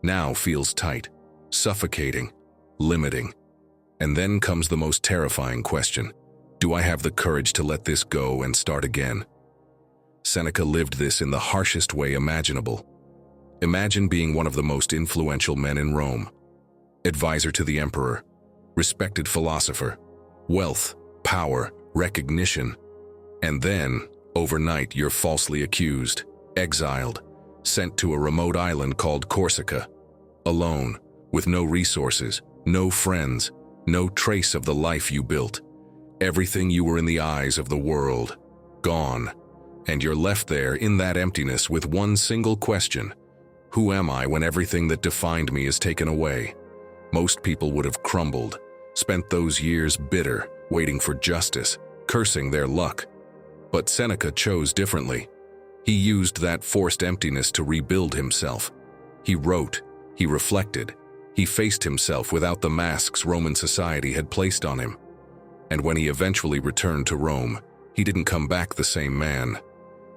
now feels tight, suffocating, limiting. And then comes the most terrifying question: do I have the courage to let this go and start again? Seneca lived this in the harshest way imaginable. Imagine being one of the most influential men in Rome, advisor to the emperor, respected philosopher, wealth, power, recognition. And then, overnight, you're falsely accused, exiled, sent to a remote island called Corsica, alone, with no resources, no friends, no trace of the life you built. Everything you were in the eyes of the world, gone. And you're left there in that emptiness with one single question: who am I when everything that defined me is taken away? Most people would have crumbled, spent those years bitter, waiting for justice, cursing their luck. But Seneca chose differently. He used that forced emptiness to rebuild himself. He wrote, he reflected, he faced himself without the masks Roman society had placed on him. And when he eventually returned to Rome, he didn't come back the same man.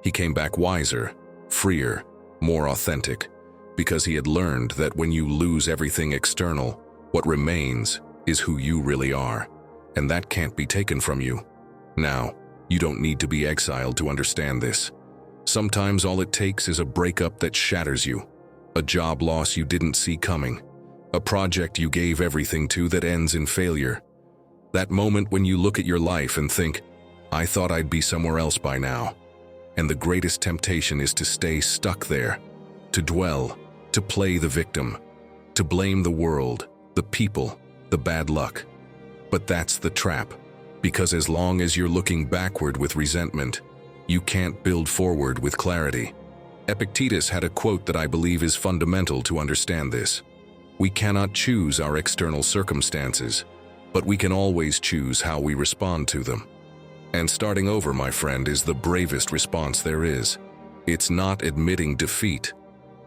He came back wiser, freer, more authentic, because he had learned that when you lose everything external, what remains is who you really are, and that can't be taken from you. Now, you don't need to be exiled to understand this. Sometimes all it takes is a breakup that shatters you, a job loss you didn't see coming, a project you gave everything to that ends in failure. That moment when you look at your life and think, I thought I'd be somewhere else by now. And the greatest temptation is to stay stuck there, to dwell, to play the victim, to blame the world, the people, the bad luck. But that's the trap. Because as long as you're looking backward with resentment, you can't build forward with clarity. Epictetus had a quote that I believe is fundamental to understand this. We cannot choose our external circumstances, but we can always choose how we respond to them. And starting over, my friend, is the bravest response there is. It's not admitting defeat.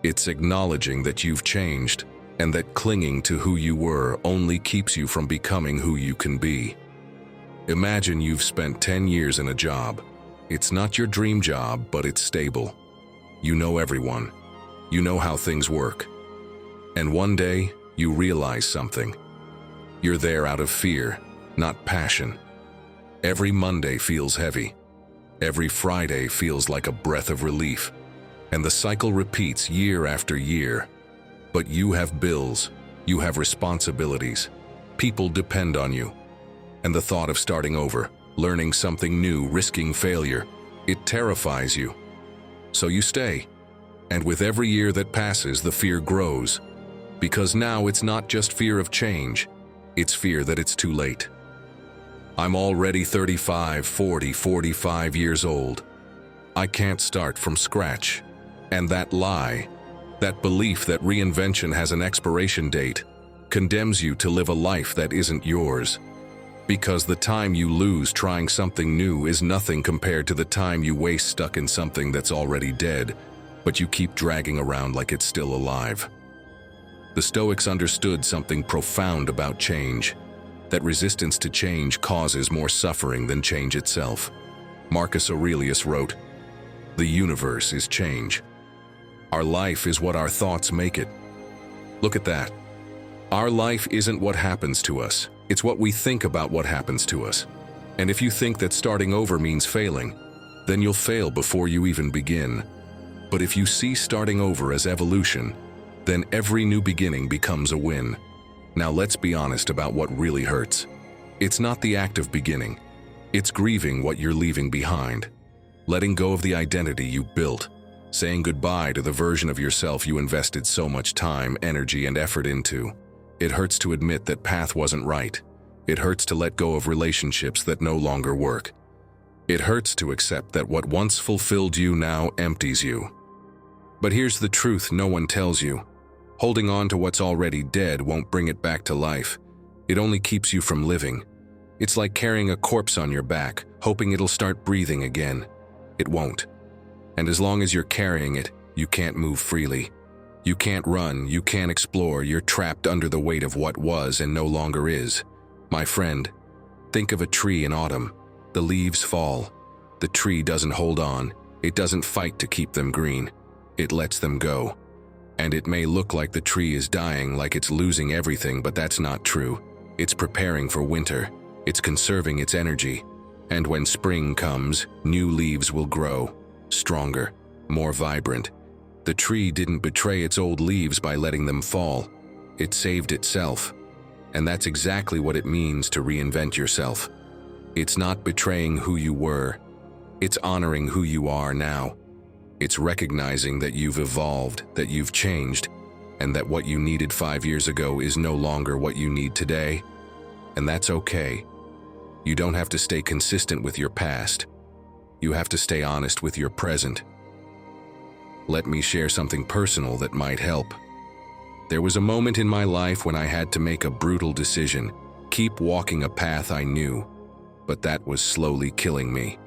It's acknowledging that you've changed, and that clinging to who you were only keeps you from becoming who you can be. Imagine you've spent 10 years in a job. It's not your dream job, but it's stable. You know everyone. You know how things work. And one day, you realize something. You're there out of fear, not passion. Every Monday feels heavy. Every Friday feels like a breath of relief. And the cycle repeats year after year. But you have bills. You have responsibilities. People depend on you. And the thought of starting over, learning something new, risking failure, it terrifies you. So you stay. And with every year that passes, the fear grows. Because now it's not just fear of change, it's fear that it's too late. I'm already 35, 40, 45 years old. I can't start from scratch. And that lie, that belief that reinvention has an expiration date, condemns you to live a life that isn't yours. Because the time you lose trying something new is nothing compared to the time you waste stuck in something that's already dead, but you keep dragging around like it's still alive. The Stoics understood something profound about change, that resistance to change causes more suffering than change itself. Marcus Aurelius wrote, "The universe is change. Our life is what our thoughts make it." Look at that. Our life isn't what happens to us. It's what we think about what happens to us. And if you think that starting over means failing, then you'll fail before you even begin. But if you see starting over as evolution, then every new beginning becomes a win. Now let's be honest about what really hurts. It's not the act of beginning. It's grieving what you're leaving behind. Letting go of the identity you built. Saying goodbye to the version of yourself you invested so much time, energy, and effort into. It hurts to admit that path wasn't right. It hurts to let go of relationships that no longer work. It hurts to accept that what once fulfilled you now empties you. But here's the truth no one tells you. Holding on to what's already dead won't bring it back to life. It only keeps you from living. It's like carrying a corpse on your back, hoping it'll start breathing again. It won't. And as long as you're carrying it, you can't move freely. You can't run, you can't explore, you're trapped under the weight of what was and no longer is. My friend, think of a tree in autumn. The leaves fall. The tree doesn't hold on. It doesn't fight to keep them green. It lets them go. And it may look like the tree is dying, like it's losing everything, but that's not true. It's preparing for winter. It's conserving its energy. And when spring comes, new leaves will grow, stronger, more vibrant. The tree didn't betray its old leaves by letting them fall. It saved itself. And that's exactly what it means to reinvent yourself. It's not betraying who you were. It's honoring who you are now. It's recognizing that you've evolved, that you've changed, and that what you needed 5 years ago is no longer what you need today. And that's okay. You don't have to stay consistent with your past. You have to stay honest with your present. Let me share something personal that might help. There was a moment in my life when I had to make a brutal decision, keep walking a path I knew, but that was slowly killing me.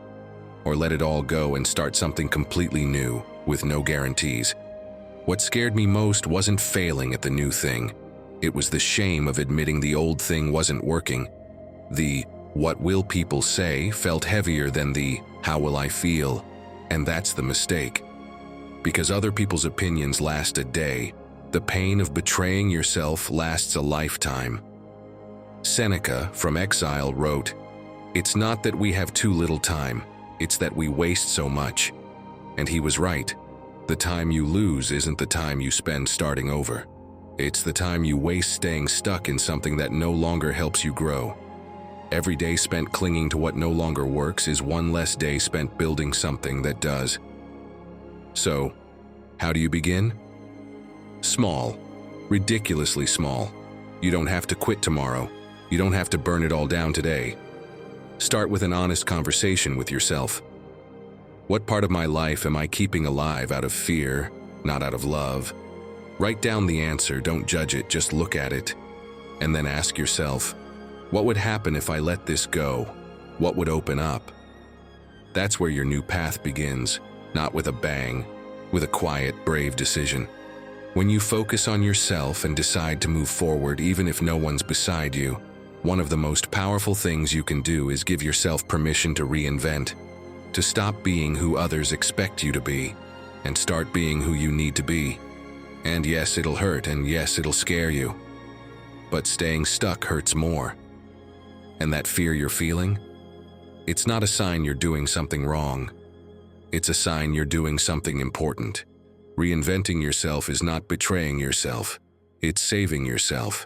Or let it all go and start something completely new, with no guarantees. What scared me most wasn't failing at the new thing. It was the shame of admitting the old thing wasn't working. The "what will people say" felt heavier than the "how will I feel?" And that's the mistake. Because other people's opinions last a day, the pain of betraying yourself lasts a lifetime. Seneca, from exile, wrote, "It's not that we have too little time, it's that we waste so much." And he was right. The time you lose isn't the time you spend starting over. It's the time you waste staying stuck in something that no longer helps you grow. Every day spent clinging to what no longer works is one less day spent building something that does. So, how do you begin? Small. Ridiculously small. You don't have to quit tomorrow. You don't have to burn it all down today. Start with an honest conversation with yourself. What part of my life am I keeping alive out of fear, not out of love? Write down the answer, don't judge it, just look at it. And then ask yourself, what would happen if I let this go? What would open up? That's where your new path begins, not with a bang, with a quiet, brave decision. When you focus on yourself and decide to move forward even if no one's beside you, one of the most powerful things you can do is give yourself permission to reinvent, to stop being who others expect you to be, and start being who you need to be. And yes, it'll hurt, and yes, it'll scare you. But staying stuck hurts more. And that fear you're feeling? It's not a sign you're doing something wrong. It's a sign you're doing something important. Reinventing yourself is not betraying yourself. It's saving yourself.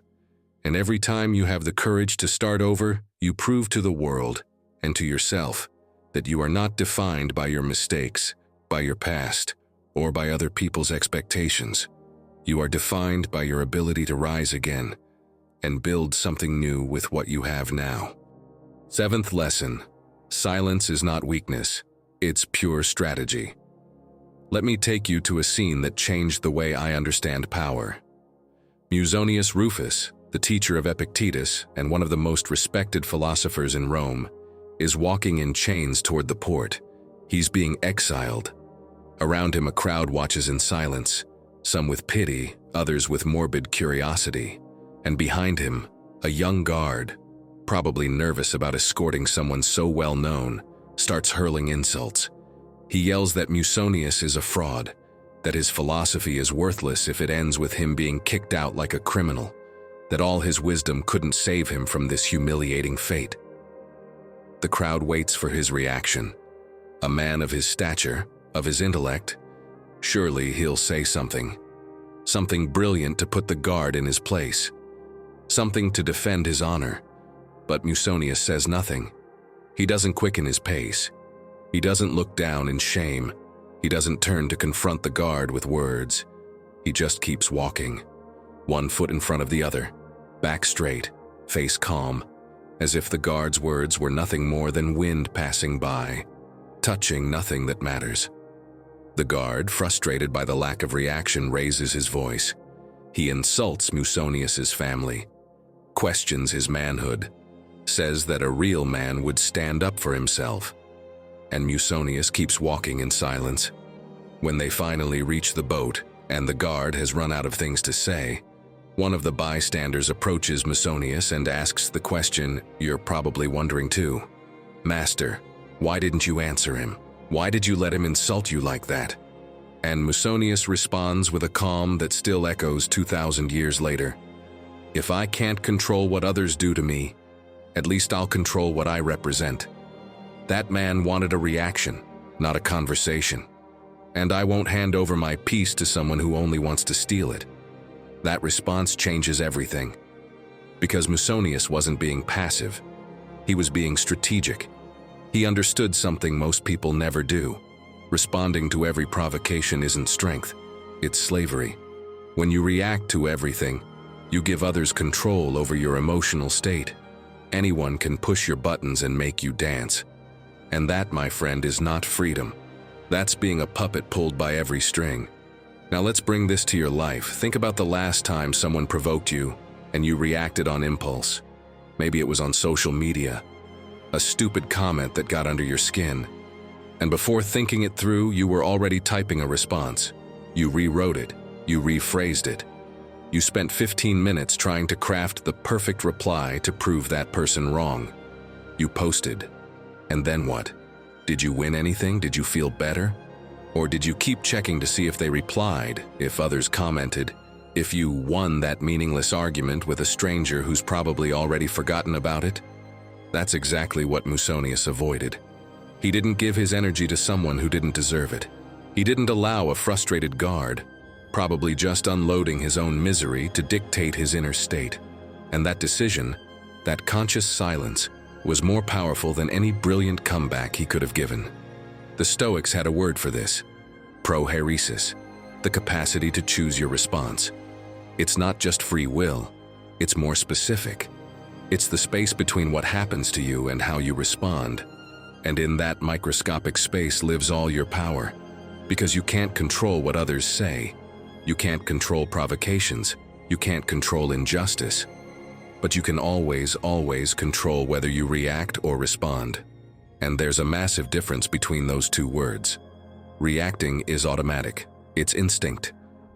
And every time you have the courage to start over, you prove to the world and to yourself that you are not defined by your mistakes, by your past, or by other people's expectations. You are defined by your ability to rise again and build something new with what you have now. Seventh lesson: silence is not weakness, it's pure strategy. Let me take you to a scene that changed the way I understand power. Musonius Rufus, the teacher of Epictetus and one of the most respected philosophers in Rome, is walking in chains toward the port. He's being exiled. Around him, a crowd watches in silence, some with pity, others with morbid curiosity. And behind him, a young guard, probably nervous about escorting someone so well known, starts hurling insults. He yells that Musonius is a fraud, that his philosophy is worthless if it ends with him being kicked out like a criminal, that all his wisdom couldn't save him from this humiliating fate. The crowd waits for his reaction. A man of his stature, of his intellect, surely he'll say something. Something brilliant to put the guard in his place. Something to defend his honor. But Musonius says nothing. He doesn't quicken his pace. He doesn't look down in shame. He doesn't turn to confront the guard with words. He just keeps walking, one foot in front of the other, back straight, face calm, as if the guard's words were nothing more than wind passing by, touching nothing that matters. The guard, frustrated by the lack of reaction, raises his voice. He insults Musonius's family, questions his manhood, says that a real man would stand up for himself. And Musonius keeps walking in silence. When they finally reach the boat, and the guard has run out of things to say, one of the bystanders approaches Musonius and asks the question you're probably wondering too. "Master, why didn't you answer him? Why did you let him insult you like that?" And Musonius responds with a calm that still echoes 2,000 years later. "If I can't control what others do to me, at least I'll control what I represent." That man wanted a reaction, not a conversation. And I won't hand over my peace to someone who only wants to steal it. That response changes everything. Because Musonius wasn't being passive. He was being strategic. He understood something most people never do. Responding to every provocation isn't strength, it's slavery. When you react to everything, you give others control over your emotional state. Anyone can push your buttons and make you dance. And that, my friend, is not freedom. That's being a puppet pulled by every string. Now let's bring this to your life. Think about the last time someone provoked you and you reacted on impulse. Maybe it was on social media. A stupid comment that got under your skin. And before thinking it through, you were already typing a response. You rewrote it. You rephrased it. You spent 15 minutes trying to craft the perfect reply to prove that person wrong. You posted. And then what? Did you win anything? Did you feel better? Or did you keep checking to see if they replied, if others commented, if you won that meaningless argument with a stranger who's probably already forgotten about it? That's exactly what Musonius avoided. He didn't give his energy to someone who didn't deserve it. He didn't allow a frustrated guard, probably just unloading his own misery, to dictate his inner state. And that decision, that conscious silence, was more powerful than any brilliant comeback he could have given. The Stoics had a word for this: prohairesis, the capacity to choose your response. It's not just free will, it's more specific. It's the space between what happens to you and how you respond. And in that microscopic space lives all your power. Because you can't control what others say. You can't control provocations. You can't control injustice. But you can always control whether you react or respond. And there's a massive difference between those two words. Reacting is automatic. It's instinct.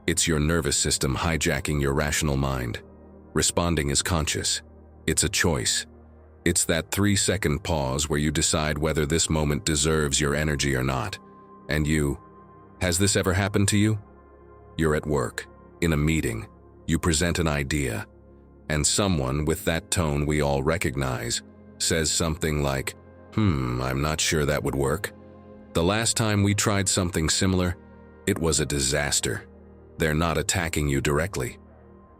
It's your nervous system hijacking your rational mind. Responding is conscious. It's a choice. It's that 3-second pause where you decide whether this moment deserves your energy or not. And has this ever happened to you? You're at work, in a meeting. You present an idea. And someone with that tone we all recognize says something like, I'm not sure that would work. The last time we tried something similar, it was a disaster. They're not attacking you directly.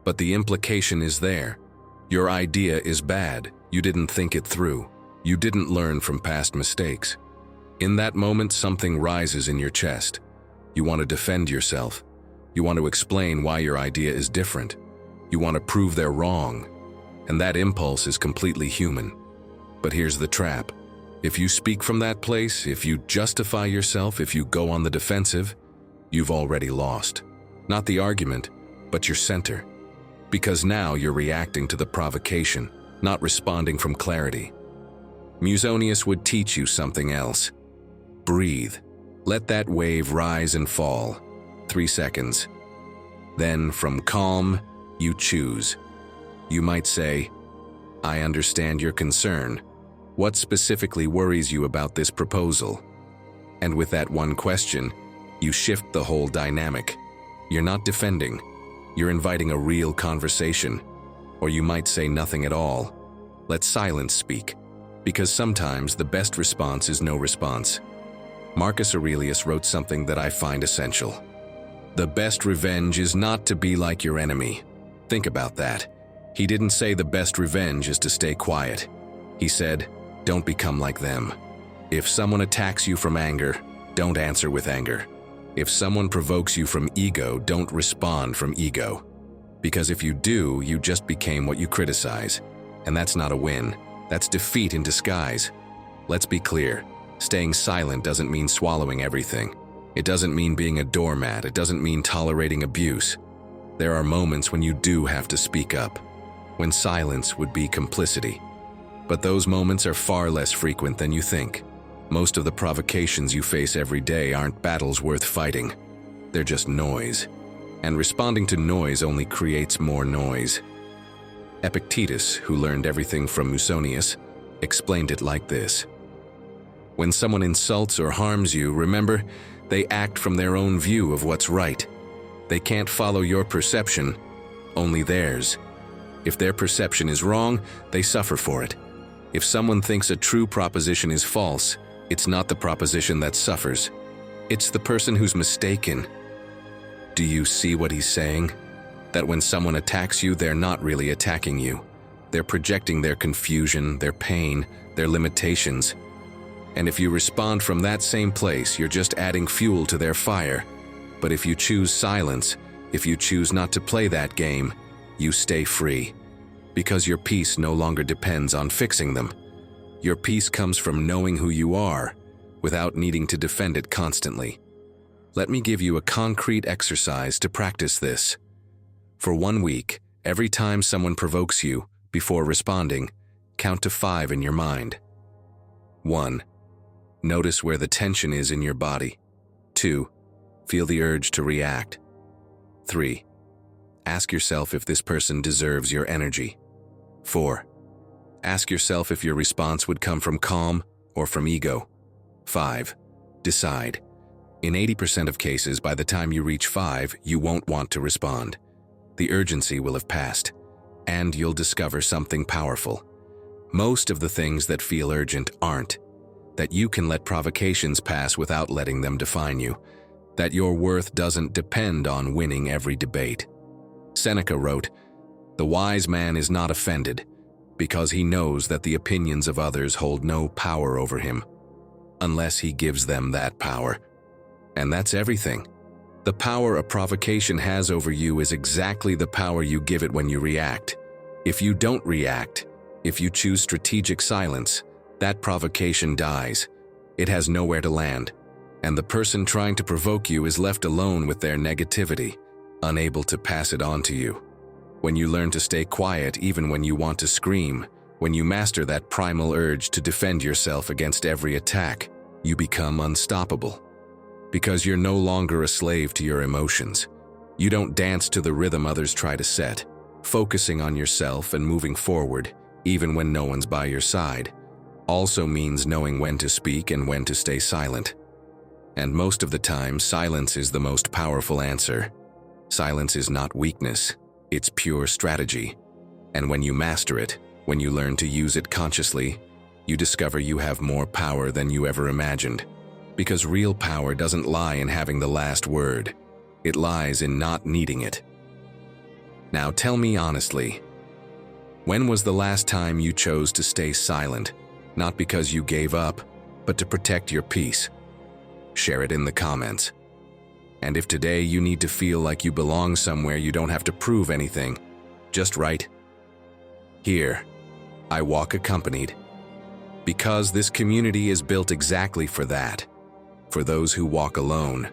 But the implication is there. Your idea is bad. You didn't think it through. You didn't learn from past mistakes. In that moment, something rises in your chest. You want to defend yourself. You want to explain why your idea is different. You want to prove they're wrong. And that impulse is completely human. But here's the trap. If you speak from that place, if you justify yourself, if you go on the defensive, you've already lost. Not the argument, but your center. Because now you're reacting to the provocation, not responding from clarity. Musonius would teach you something else. Breathe. Let that wave rise and fall. 3 seconds. Then, from calm, you choose. You might say, I understand your concern. What specifically worries you about this proposal? And with that one question, you shift the whole dynamic. You're not defending. You're inviting a real conversation. Or you might say nothing at all. Let silence speak. Because sometimes the best response is no response. Marcus Aurelius wrote something that I find essential. The best revenge is not to be like your enemy. Think about that. He didn't say the best revenge is to stay quiet. He said, don't become like them. If someone attacks you from anger, don't answer with anger. If someone provokes you from ego, don't respond from ego. Because if you do, you just became what you criticize. And that's not a win. That's defeat in disguise. Let's be clear. Staying silent doesn't mean swallowing everything. It doesn't mean being a doormat. It doesn't mean tolerating abuse. There are moments when you do have to speak up, when silence would be complicity. But those moments are far less frequent than you think. Most of the provocations you face every day aren't battles worth fighting. They're just noise. And responding to noise only creates more noise. Epictetus, who learned everything from Musonius, explained it like this. When someone insults or harms you, remember, they act from their own view of what's right. They can't follow your perception, only theirs. If their perception is wrong, they suffer for it. If someone thinks a true proposition is false, it's not the proposition that suffers. It's the person who's mistaken. Do you see what he's saying? That when someone attacks you, they're not really attacking you. They're projecting their confusion, their pain, their limitations. And if you respond from that same place, you're just adding fuel to their fire. But if you choose silence, if you choose not to play that game, you stay free. Because your peace no longer depends on fixing them. Your peace comes from knowing who you are, without needing to defend it constantly. Let me give you a concrete exercise to practice this. For 1 week, every time someone provokes you, before responding, count to 5 in your mind. 1. Notice where the tension is in your body. 2. Feel the urge to react. 3. Ask yourself if this person deserves your energy. 4. Ask yourself if your response would come from calm or from ego. 5. Decide. In 80% of cases, by the time you reach 5, you won't want to respond. The urgency will have passed, and you'll discover something powerful. Most of the things that feel urgent aren't. That you can let provocations pass without letting them define you. That your worth doesn't depend on winning every debate. Seneca wrote, "The wise man is not offended, because he knows that the opinions of others hold no power over him, unless he gives them that power." And that's everything. The power a provocation has over you is exactly the power you give it when you react. If you don't react, If you choose strategic silence, that provocation dies. It has nowhere to land, and the person trying to provoke you is left alone with their negativity, unable to pass it on to you. When you learn to stay quiet even when you want to scream, when you master that primal urge to defend yourself against every attack, you become unstoppable. Because you're no longer a slave to your emotions. You don't dance to the rhythm others try to set, focusing on yourself and moving forward, even when no one's by your side, also means knowing when to speak and when to stay silent. And most of the time, silence is the most powerful answer. Silence is not weakness, it's pure strategy. And when you master it, when you learn to use it consciously, you discover you have more power than you ever imagined. Because real power doesn't lie in having the last word. It lies in not needing it. Now tell me honestly, when was the last time you chose to stay silent, not because you gave up, but to protect your peace? Share it in the comments. And if today you need to feel like you belong somewhere you don't have to prove anything, just write, "Here, I walk accompanied." Because this community is built exactly for that. For those who walk alone,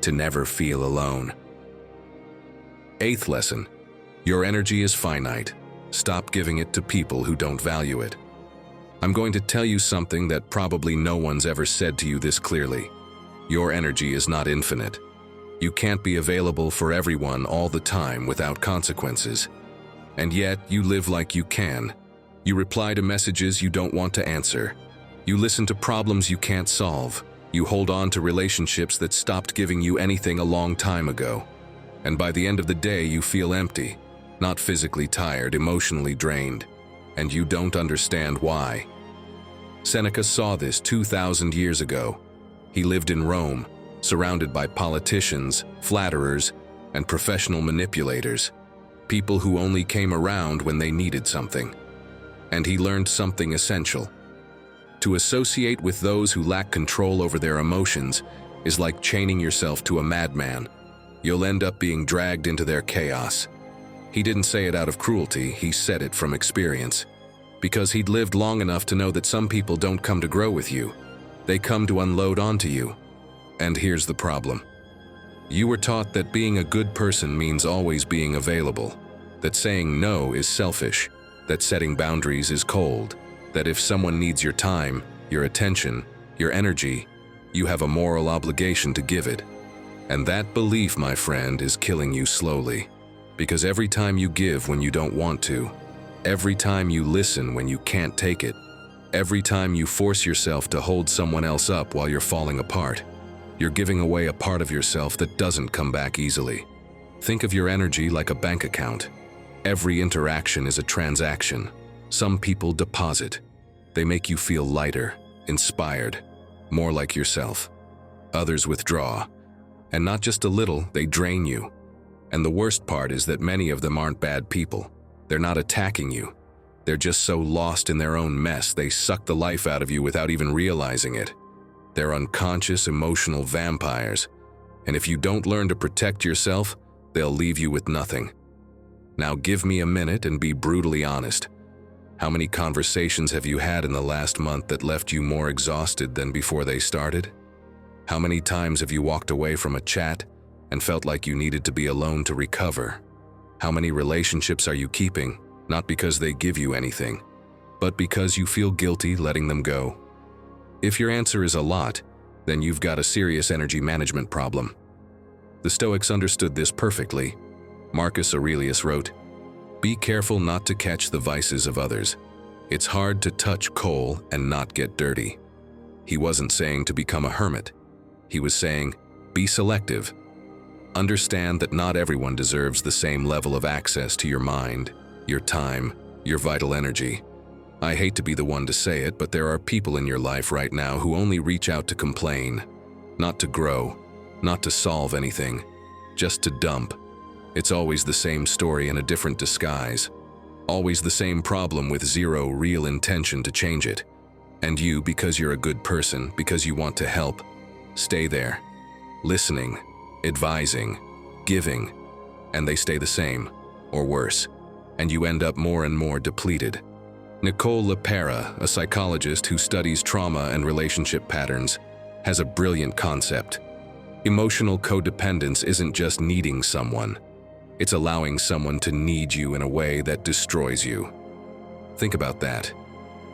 to never feel alone. 8th lesson, your energy is finite. Stop giving it to people who don't value it. I'm going to tell you something that probably no one's ever said to you this clearly. Your energy is not infinite. You can't be available for everyone all the time without consequences. And yet, you live like you can. You reply to messages you don't want to answer. You listen to problems you can't solve. You hold on to relationships that stopped giving you anything a long time ago. And by the end of the day, you feel empty, not physically tired, emotionally drained, and you don't understand why. Seneca saw this 2,000 years ago. He lived in Rome, surrounded by politicians, flatterers, and professional manipulators, people who only came around when they needed something. And he learned something essential. To associate with those who lack control over their emotions is like chaining yourself to a madman. You'll end up being dragged into their chaos. He didn't say it out of cruelty, he said it from experience. Because he'd lived long enough to know that some people don't come to grow with you. They come to unload onto you. And here's the problem. You were taught that being a good person means always being available, that saying no is selfish, that setting boundaries is cold, that if someone needs your time, your attention, your energy, you have a moral obligation to give it. And that belief, my friend, is killing you slowly. Because every time you give when you don't want to, every time you listen when you can't take it, every time you force yourself to hold someone else up while you're falling apart, you're giving away a part of yourself that doesn't come back easily. Think of your energy like a bank account. Every interaction is a transaction. Some people deposit. They make you feel lighter, inspired, more like yourself. Others withdraw. And not just a little, they drain you. And the worst part is that many of them aren't bad people. They're not attacking you. They're just so lost in their own mess, they suck the life out of you without even realizing it. They're unconscious, emotional vampires. And if you don't learn to protect yourself, they'll leave you with nothing. Now give me a minute and be brutally honest. How many conversations have you had in the last month that left you more exhausted than before they started? How many times have you walked away from a chat and felt like you needed to be alone to recover? How many relationships are you keeping, not because they give you anything, but because you feel guilty letting them go? If your answer is a lot, then you've got a serious energy management problem. The Stoics understood this perfectly. Marcus Aurelius wrote, "Be careful not to catch the vices of others. It's hard to touch coal and not get dirty." He wasn't saying to become a hermit. He was saying, be selective. Understand that not everyone deserves the same level of access to your mind, your time, your vital energy. I hate to be the one to say it, but there are people in your life right now who only reach out to complain, not to grow, not to solve anything, just to dump. It's always the same story in a different disguise. Always the same problem with zero real intention to change it. And you, because you're a good person, because you want to help, stay there, listening, advising, giving, and they stay the same, or worse, and you end up more and more depleted. Nicole LePera, a psychologist who studies trauma and relationship patterns, has a brilliant concept. Emotional codependence isn't just needing someone. It's allowing someone to need you in a way that destroys you. Think about that.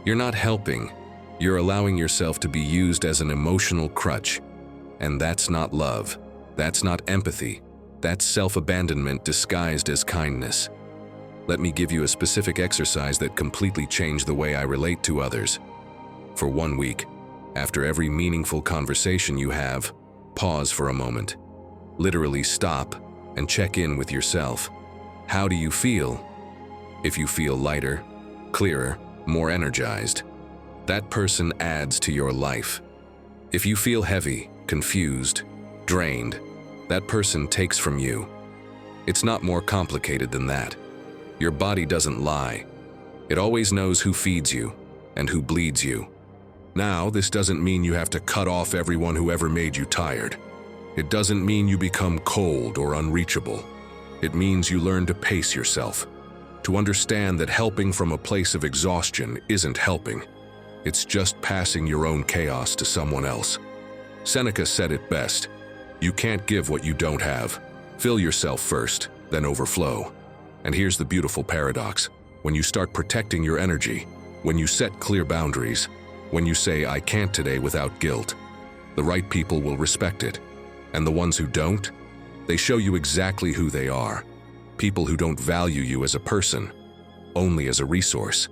You're not helping. You're allowing yourself to be used as an emotional crutch. And that's not love. That's not empathy. That's self-abandonment disguised as kindness. Let me give you a specific exercise that completely changed the way I relate to others. For 1 week, after every meaningful conversation you have, pause for a moment. Literally stop and check in with yourself. How do you feel? If you feel lighter, clearer, more energized, that person adds to your life. If you feel heavy, confused, drained, that person takes from you. It's not more complicated than that. Your body doesn't lie. It always knows who feeds you and who bleeds you. Now, this doesn't mean you have to cut off everyone who ever made you tired. It doesn't mean you become cold or unreachable. It means you learn to pace yourself, to understand that helping from a place of exhaustion isn't helping. It's just passing your own chaos to someone else. Seneca said it best: you can't give what you don't have. Fill yourself first, then overflow. And here's the beautiful paradox. When you start protecting your energy, when you set clear boundaries, when you say, "I can't today," without guilt, the right people will respect it. And the ones who don't, they show you exactly who they are. People who don't value you as a person, only as a resource.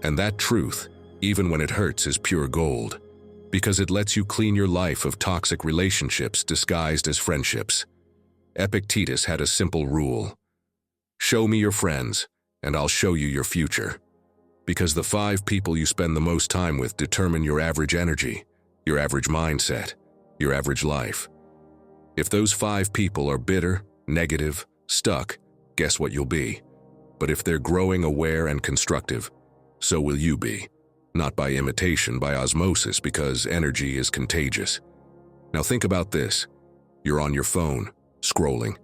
And that truth, even when it hurts, is pure gold, because it lets you clean your life of toxic relationships disguised as friendships. Epictetus had a simple rule: show me your friends, and I'll show you your future. Because the 5 people you spend the most time with determine your average energy, your average mindset, your average life. If those 5 people are bitter, negative, stuck, guess what you'll be? But if they're growing, aware, and constructive, so will you be. Not by imitation, by osmosis, because energy is contagious. Now think about this. You're on your phone, scrolling.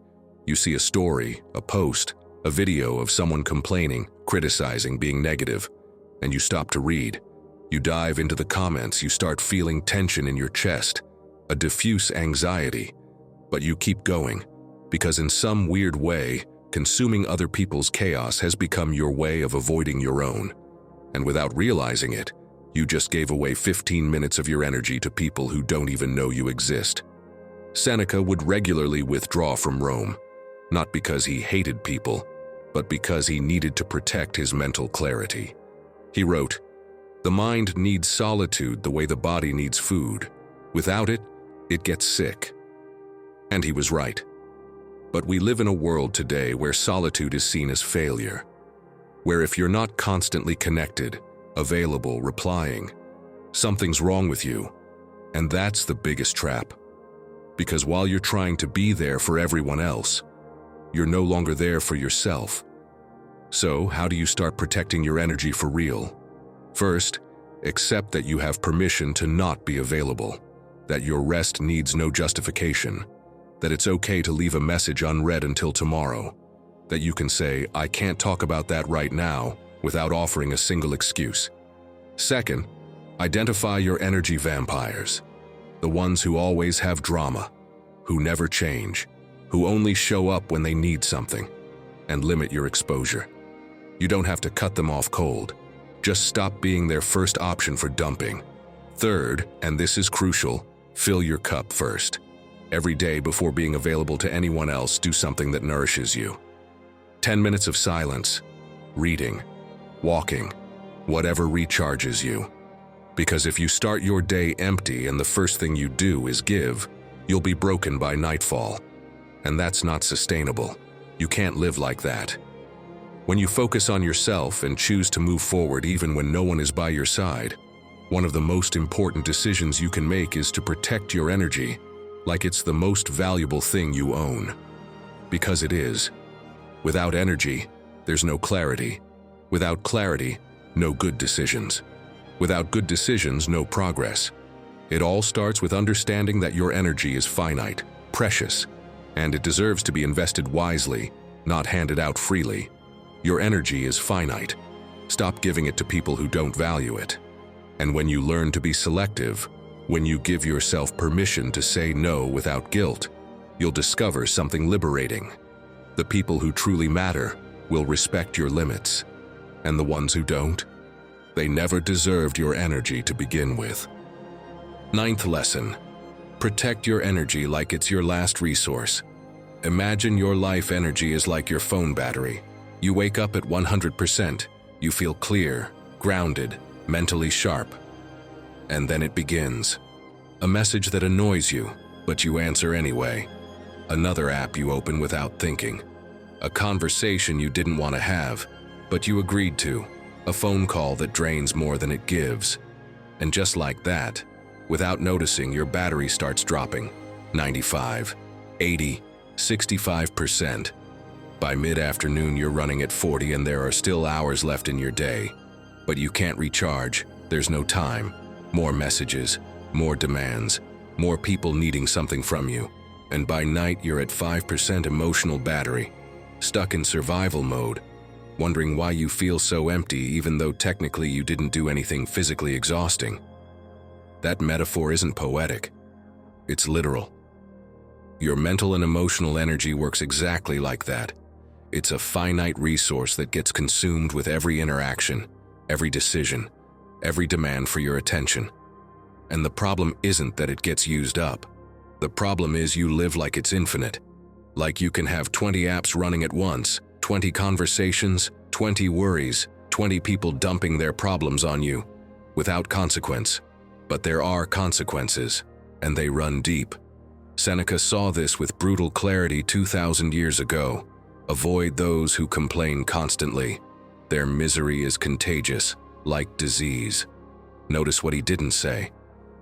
You see a story, a post, a video of someone complaining, criticizing, being negative, and you stop to read. You dive into the comments, you start feeling tension in your chest, a diffuse anxiety. But you keep going, because in some weird way, consuming other people's chaos has become your way of avoiding your own. And without realizing it, you just gave away 15 minutes of your energy to people who don't even know you exist. Seneca would regularly withdraw from Rome, not because he hated people, but because he needed to protect his mental clarity. He wrote, "The mind needs solitude the way the body needs food. Without it, it gets sick." And he was right. But we live in a world today where solitude is seen as failure, where if you're not constantly connected, available, replying, something's wrong with you. And that's the biggest trap. Because while you're trying to be there for everyone else, you're no longer there for yourself. So, how do you start protecting your energy for real? First, accept that you have permission to not be available, that your rest needs no justification, that it's okay to leave a message unread until tomorrow, that you can say, "I can't talk about that right now," without offering a single excuse. Second, identify your energy vampires, the ones who always have drama, who never change, who only show up when they need something, and limit your exposure. You don't have to cut them off cold. Just stop being their first option for dumping. Third, and this is crucial, fill your cup first. Every day before being available to anyone else, do something that nourishes you. 10 minutes of silence, reading, walking, whatever recharges you. Because if you start your day empty and the first thing you do is give, you'll be broken by nightfall. And that's not sustainable. You can't live like that. When you focus on yourself and choose to move forward even when no one is by your side, one of the most important decisions you can make is to protect your energy like it's the most valuable thing you own. Because it is. Without energy, there's no clarity. Without clarity, no good decisions. Without good decisions, no progress. It all starts with understanding that your energy is finite, precious, and it deserves to be invested wisely, not handed out freely. Your energy is finite. Stop giving it to people who don't value it. And when you learn to be selective, when you give yourself permission to say no without guilt, you'll discover something liberating. The people who truly matter will respect your limits. And the ones who don't, they never deserved your energy to begin with. Ninth lesson: protect your energy like it's your last resource. Imagine your life energy is like your phone battery. You wake up at 100%, you feel clear, grounded, mentally sharp. And then it begins. A message that annoys you, but you answer anyway. Another app you open without thinking. A conversation you didn't want to have, but you agreed to. A phone call that drains more than it gives. And just like that, without noticing, your battery starts dropping. 95, 80, 65%. By mid-afternoon, you're running at 40 and there are still hours left in your day. But you can't recharge. There's no time. More messages, more demands, more people needing something from you. And by night, you're at 5% emotional battery, stuck in survival mode, wondering why you feel so empty even though technically you didn't do anything physically exhausting. That metaphor isn't poetic. It's literal. Your mental and emotional energy works exactly like that. It's a finite resource that gets consumed with every interaction, every decision, every demand for your attention. And the problem isn't that it gets used up. The problem is you live like it's infinite. Like you can have 20 apps running at once, 20 conversations, 20 worries, 20 people dumping their problems on you, without consequence. But there are consequences, and they run deep. Seneca saw this with brutal clarity 2,000 years ago. Avoid those who complain constantly. Their misery is contagious, like disease. Notice what he didn't say.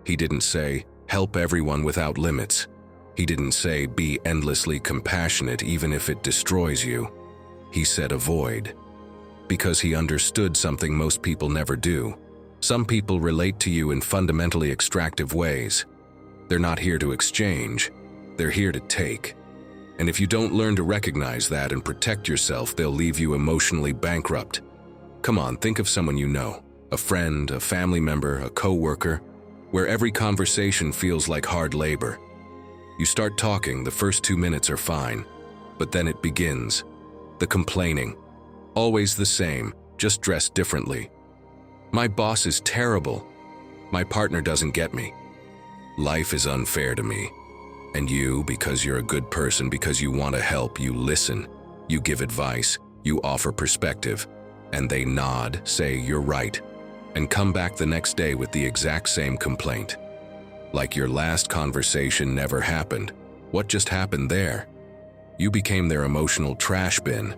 He didn't say, help everyone without limits. He didn't say, be endlessly compassionate even if it destroys you. He said, avoid. Because he understood something most people never do. Some people relate to you in fundamentally extractive ways. They're not here to exchange. They're here to take. And if you don't learn to recognize that and protect yourself, they'll leave you emotionally bankrupt. Come on, think of someone you know, a friend, a family member, a coworker, where every conversation feels like hard labor. You start talking, the first 2 minutes are fine, but then it begins. The complaining. Always the same, just dressed differently. My boss is terrible. My partner doesn't get me. Life is unfair to me. And you, because you're a good person, because you want to help, you listen, you give advice, you offer perspective, and they nod, say you're right, and come back the next day with the exact same complaint. Like your last conversation never happened. What just happened there? You became their emotional trash bin.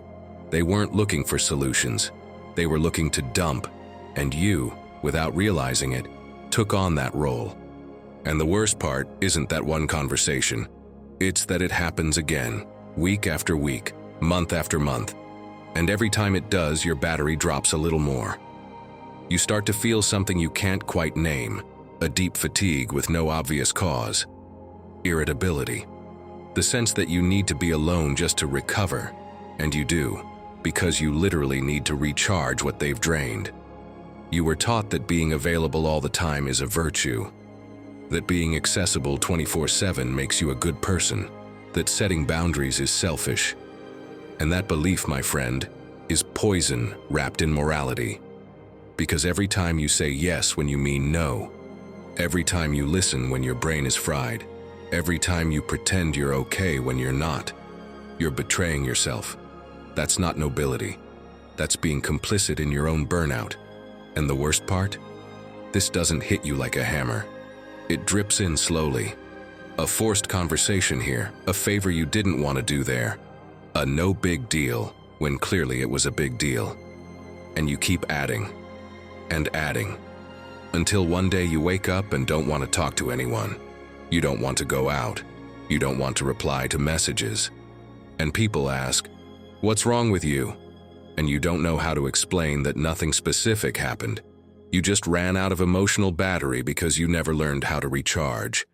They weren't looking for solutions. They were looking to dump, and you, without realizing it, took on that role. And the worst part isn't that one conversation. It's that it happens again, week after week, month after month. And every time it does, your battery drops a little more. You start to feel something you can't quite name, a deep fatigue with no obvious cause. Irritability. The sense that you need to be alone just to recover. And you do, because you literally need to recharge what they've drained. You were taught that being available all the time is a virtue. That being accessible 24/7 makes you a good person, that setting boundaries is selfish. And that belief, my friend, is poison wrapped in morality. Because every time you say yes when you mean no, every time you listen when your brain is fried, every time you pretend you're okay when you're not, you're betraying yourself. That's not nobility. That's being complicit in your own burnout. And the worst part? This doesn't hit you like a hammer. It drips in slowly. A forced conversation here, a favor you didn't want to do there. A no big deal, when clearly it was a big deal. And you keep adding, and adding, until one day you wake up and don't want to talk to anyone. You don't want to go out. You don't want to reply to messages. And people ask, what's wrong with you? And you don't know how to explain that nothing specific happened. You just ran out of emotional battery because you never learned how to recharge,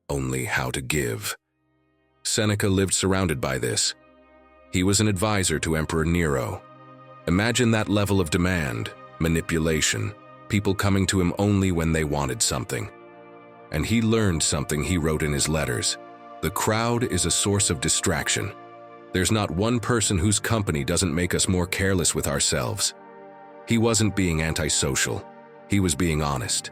only how to give. Seneca lived surrounded by this. He was an advisor to Emperor Nero. Imagine that level of demand, manipulation, people coming to him only when they wanted something. And he learned something he wrote in his letters. The crowd is a source of distraction. There's not one person whose company doesn't make us more careless with ourselves. He wasn't being antisocial. He was being honest.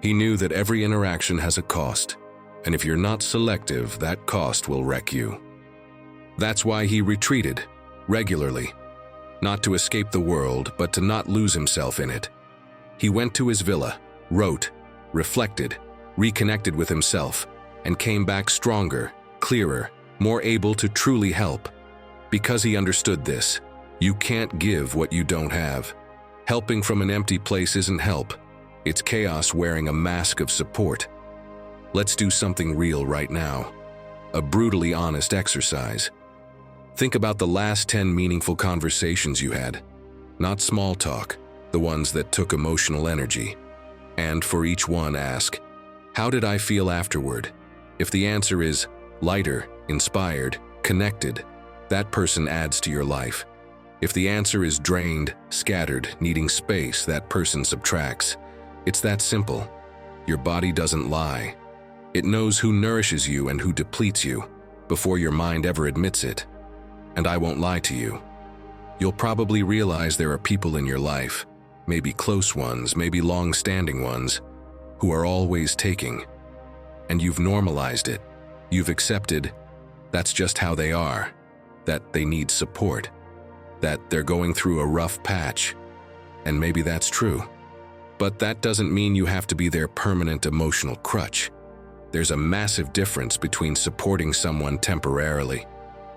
He knew that every interaction has a cost, and if you're not selective, that cost will wreck you. That's why he retreated, regularly. Not to escape the world, but to not lose himself in it. He went to his villa, wrote, reflected, reconnected with himself, and came back stronger, clearer, more able to truly help. Because he understood this, you can't give what you don't have. Helping from an empty place isn't help. It's chaos wearing a mask of support. Let's do something real right now. A brutally honest exercise. Think about the last 10 meaningful conversations you had. Not small talk, the ones that took emotional energy. And for each one, ask, how did I feel afterward? If the answer is lighter, inspired, connected, that person adds to your life. If the answer is drained, scattered, needing space, that person subtracts. It's that simple. Your body doesn't lie. It knows who nourishes you and who depletes you, before your mind ever admits it. And I won't lie to you. You'll probably realize there are people in your life, maybe close ones, maybe long-standing ones, who are always taking. And you've normalized it. You've accepted that's just how they are, that they need support, that they're going through a rough patch. And maybe that's true. But that doesn't mean you have to be their permanent emotional crutch. There's a massive difference between supporting someone temporarily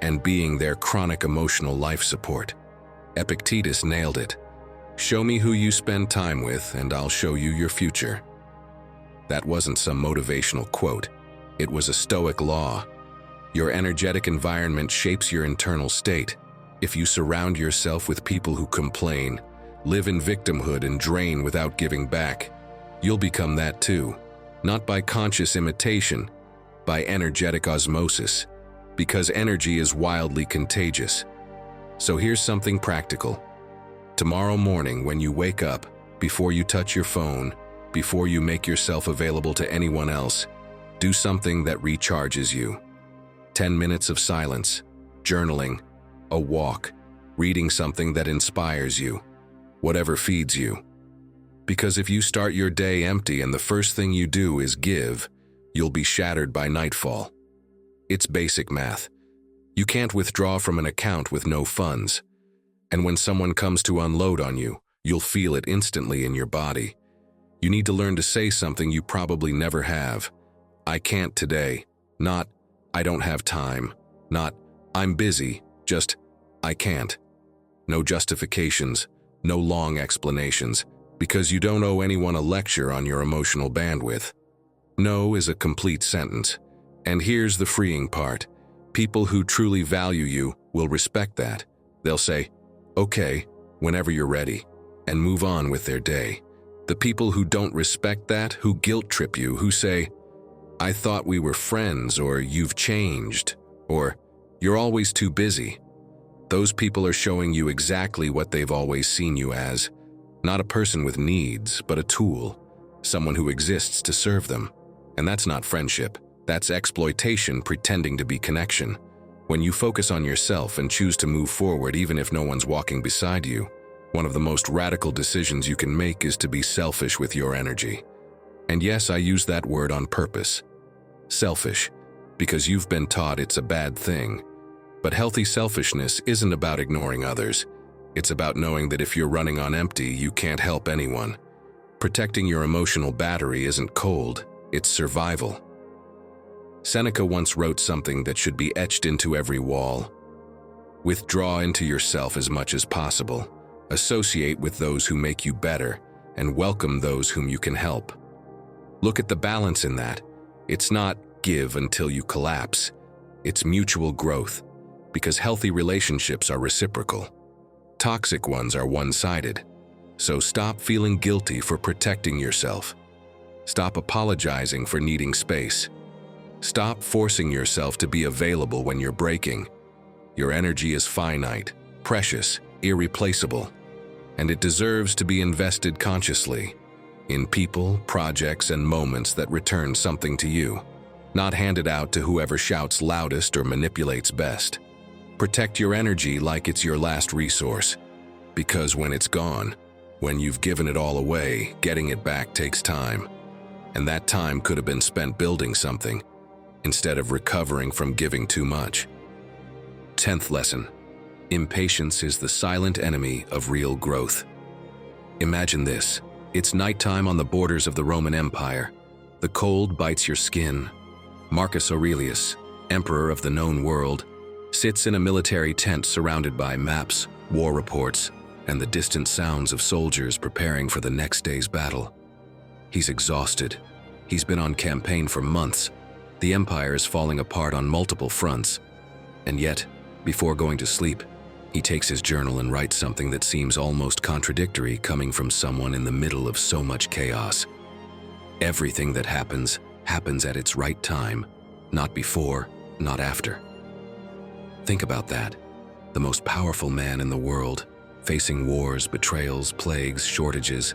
and being their chronic emotional life support. Epictetus nailed it. Show me who you spend time with, and I'll show you your future. That wasn't some motivational quote. It was a Stoic law. Your energetic environment shapes your internal state. If you surround yourself with people who complain, live in victimhood, and drain without giving back, you'll become that too. Not by conscious imitation, by energetic osmosis, because energy is wildly contagious. So here's something practical. Tomorrow morning when you wake up, before you touch your phone, before you make yourself available to anyone else, do something that recharges you. 10 minutes of silence, journaling, a walk, reading something that inspires you, whatever feeds you. Because if you start your day empty and the first thing you do is give, you'll be shattered by nightfall. It's basic math. You can't withdraw from an account with no funds. And when someone comes to unload on you, you'll feel it instantly in your body. You need to learn to say something you probably never have. I can't today. Not, I don't have time. Not, I'm busy. Just, I can't. No justifications, no long explanations, because you don't owe anyone a lecture on your emotional bandwidth. No is a complete sentence. And here's the freeing part. People who truly value you will respect that. They'll say, okay, whenever you're ready, and move on with their day. The people who don't respect that, who guilt trip you, who say, I thought we were friends, or you've changed, or you're always too busy. Those people are showing you exactly what they've always seen you as. Not a person with needs, but a tool. Someone who exists to serve them. And that's not friendship. That's exploitation pretending to be connection. When you focus on yourself and choose to move forward even if no one's walking beside you, one of the most radical decisions you can make is to be selfish with your energy. And yes, I use that word on purpose. Selfish, because you've been taught it's a bad thing. But healthy selfishness isn't about ignoring others. It's about knowing that if you're running on empty, you can't help anyone. Protecting your emotional battery isn't cold, it's survival. Seneca once wrote something that should be etched into every wall. Withdraw into yourself as much as possible. Associate with those who make you better, and welcome those whom you can help. Look at the balance in that. It's not give until you collapse. It's mutual growth, because healthy relationships are reciprocal. Toxic ones are one-sided. So stop feeling guilty for protecting yourself. Stop apologizing for needing space. Stop forcing yourself to be available when you're breaking. Your energy is finite, precious, irreplaceable. and it deserves to be invested consciously in people, projects, and moments that return something to you, not handed out to whoever shouts loudest or manipulates best. Protect your energy like it's your last resource, because when it's gone, when you've given it all away, getting it back takes time, and that time could have been spent building something instead of recovering from giving too much. 10th lesson: impatience is the silent enemy of real growth. Imagine this. It's nighttime on the borders of the Roman Empire. The cold bites your skin. Marcus Aurelius, emperor of the known world, sits in a military tent surrounded by maps, war reports, and the distant sounds of soldiers preparing for the next day's battle. He's exhausted. He's been on campaign for months. The empire is falling apart on multiple fronts. And yet, before going to sleep, he takes his journal and writes something that seems almost contradictory coming from someone in the middle of so much chaos. Everything that happens at its right time, not before, not after. Think about that. The most powerful man in the world, facing wars, betrayals, plagues, shortages,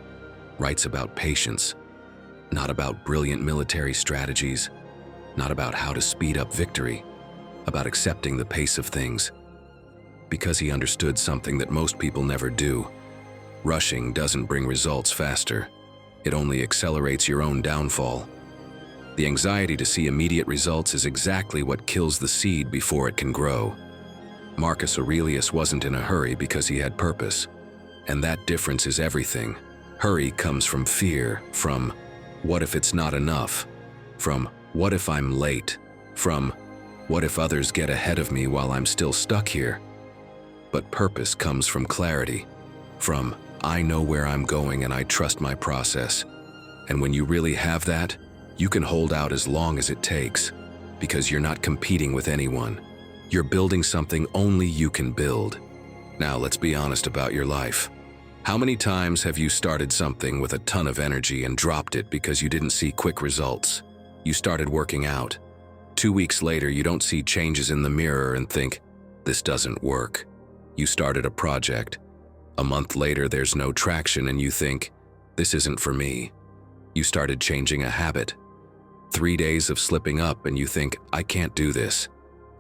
writes about patience, not about brilliant military strategies, not about how to speed up victory, about accepting the pace of things. Because he understood something that most people never do. Rushing doesn't bring results faster. It only accelerates your own downfall. The anxiety to see immediate results is exactly what kills the seed before it can grow. Marcus Aurelius wasn't in a hurry because he had purpose. And that difference is everything. Hurry comes from fear, from what if it's not enough, from what if I'm late, from what if others get ahead of me while I'm still stuck here. But purpose comes from clarity, from I know where I'm going and I trust my process. And when you really have that, you can hold out as long as it takes, because you're not competing with anyone. You're building something only you can build. Now let's be honest about your life. How many times have you started something with a ton of energy and dropped it because you didn't see quick results? You started working out. 2 weeks later, you don't see changes in the mirror and think, this doesn't work. You started a project. A month later, there's no traction and you think, this isn't for me. You started changing a habit. 3 days of slipping up and you think, I can't do this.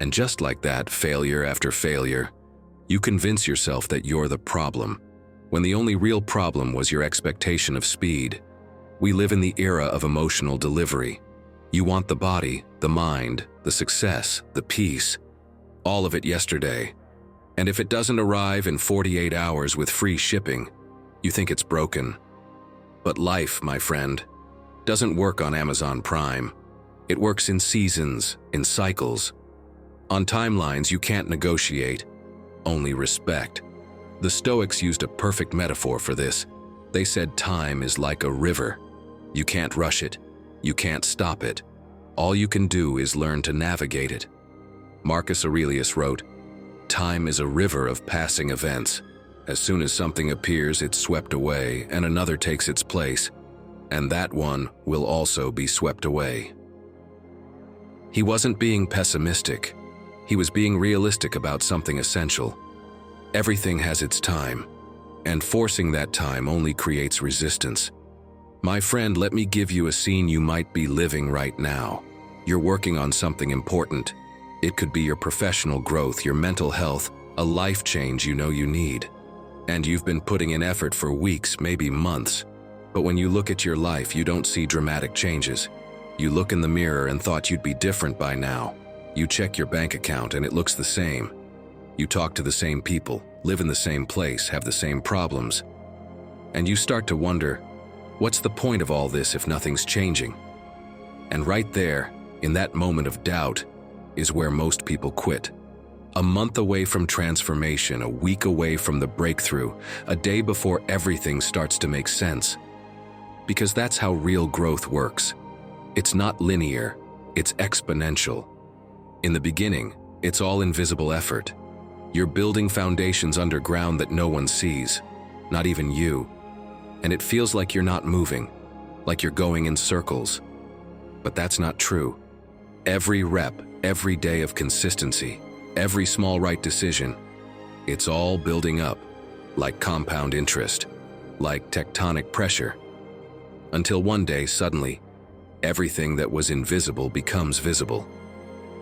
And just like that, failure after failure, you convince yourself that you're the problem, when the only real problem was your expectation of speed. We live in the era of emotional delivery. You want the body, the mind, the success, the peace, all of it yesterday. And if it doesn't arrive in 48 hours with free shipping, you think it's broken. But life, my friend, doesn't work on Amazon Prime. It works in seasons, in cycles. On timelines you can't negotiate, only respect. The Stoics used a perfect metaphor for this. They said time is like a river. You can't rush it. You can't stop it. All you can do is learn to navigate it. Marcus Aurelius wrote, time is a river of passing events. As soon as something appears, it's swept away, and another takes its place, and that one will also be swept away. He wasn't being pessimistic. He was being realistic about something essential. Everything has its time, and forcing that time only creates resistance. My friend, let me give you a scene you might be living right now. You're working on something important. It could be your professional growth, your mental health, a life change you know you need. And you've been putting in effort for weeks, maybe months. But when you look at your life, you don't see dramatic changes. You look in the mirror and thought you'd be different by now. You check your bank account and it looks the same. You talk to the same people, live in the same place, have the same problems. And you start to wonder, what's the point of all this if nothing's changing? And right there, in that moment of doubt, is where most people quit. A month away from transformation, a week away from the breakthrough, a day before everything starts to make sense. Because that's how real growth works. It's not linear, it's exponential. In the beginning, it's all invisible effort. You're building foundations underground that no one sees, not even you. And it feels like you're not moving, like you're going in circles. But that's not true. Every rep, every day of consistency, every small right decision, it's all building up. like compound interest, like tectonic pressure. Until one day, suddenly, everything that was invisible becomes visible.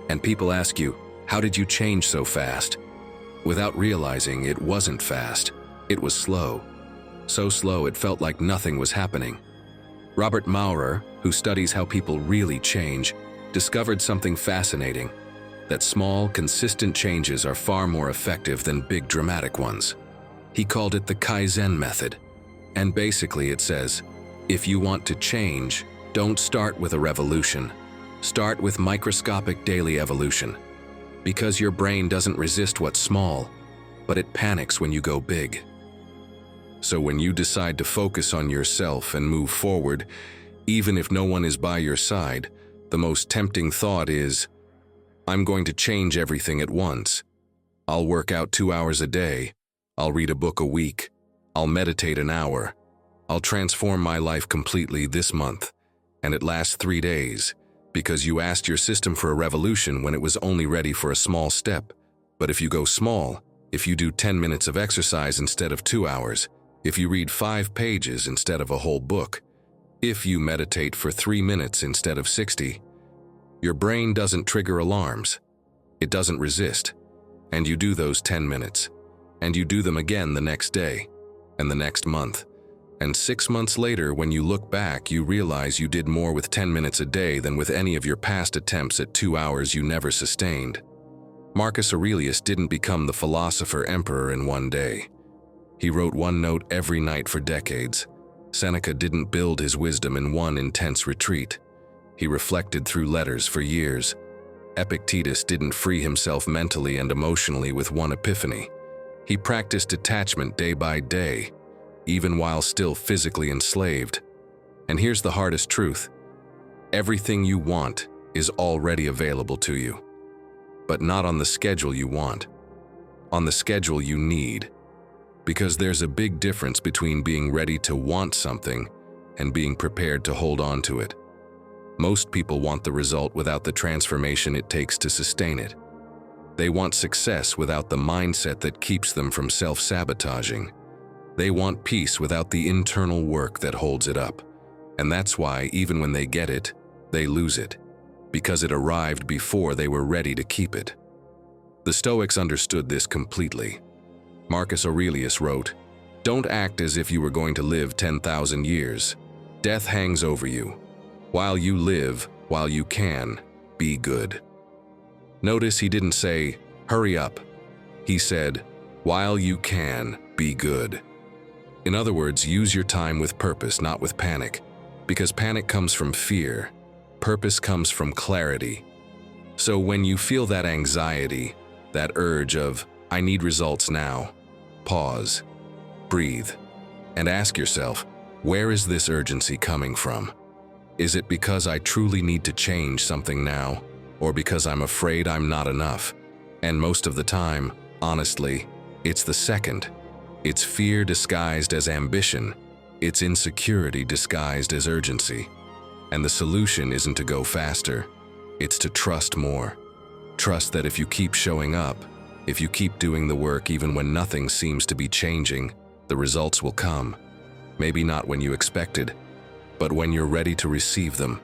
And people ask you, how did you change so fast? Without realizing it wasn't fast, it was slow. So slow it felt like nothing was happening. Robert Maurer, who studies how people really change, discovered something fascinating, that small, consistent changes are far more effective than big dramatic ones. He called it the Kaizen method. And basically it says, if you want to change, don't start with a revolution. Start with microscopic daily evolution. Because your brain doesn't resist what's small, but it panics when you go big. So when you decide to focus on yourself and move forward, even if no one is by your side, the most tempting thought is, I'm going to change everything at once. I'll work out 2 hours a day. I'll read a book a week. I'll meditate an hour. I'll transform my life completely this month. And it lasts 3 days, because you asked your system for a revolution when it was only ready for a small step. But if you go small, if you do 10 minutes of exercise instead of 2 hours, if you read 5 pages instead of a whole book, if you meditate for 3 minutes instead of 60, your brain doesn't trigger alarms. It doesn't resist. And you do those 10 minutes. And you do them again the next day, and the next month. And 6 months later, when you look back, you realize you did more with 10 minutes a day than with any of your past attempts at 2 hours you never sustained. Marcus Aurelius didn't become the philosopher emperor in one day. He wrote one note every night for decades. Seneca didn't build his wisdom in one intense retreat. He reflected through letters for years. Epictetus didn't free himself mentally and emotionally with one epiphany. He practiced detachment day by day, even while still physically enslaved. And here's the hardest truth. Everything you want is already available to you. But not on the schedule you want. On the schedule you need. Because there's a big difference between being ready to want something and being prepared to hold on to it. Most people want the result without the transformation it takes to sustain it. They want success without the mindset that keeps them from self-sabotaging. They want peace without the internal work that holds it up. And that's why, even when they get it, they lose it, because it arrived before they were ready to keep it. The Stoics understood this completely. Marcus Aurelius wrote, "Don't act as if you were going to live 10,000 years. Death hangs over you. While you live, while you can, be good." Notice he didn't say, "Hurry up." He said, "While you can, be good." In other words, use your time with purpose, not with panic. Because panic comes from fear. Purpose comes from clarity. So when you feel that anxiety, that urge of, "I need results now," pause, breathe, and ask yourself, where is this urgency coming from? Is it because I truly need to change something now, or because I'm afraid I'm not enough? And most of the time, honestly, it's the second. It's fear disguised as ambition. It's insecurity disguised as urgency. And the solution isn't to go faster. It's to trust more. Trust that if you keep showing up, if you keep doing the work even when nothing seems to be changing, the results will come. Maybe not when you expected, but when you're ready to receive them.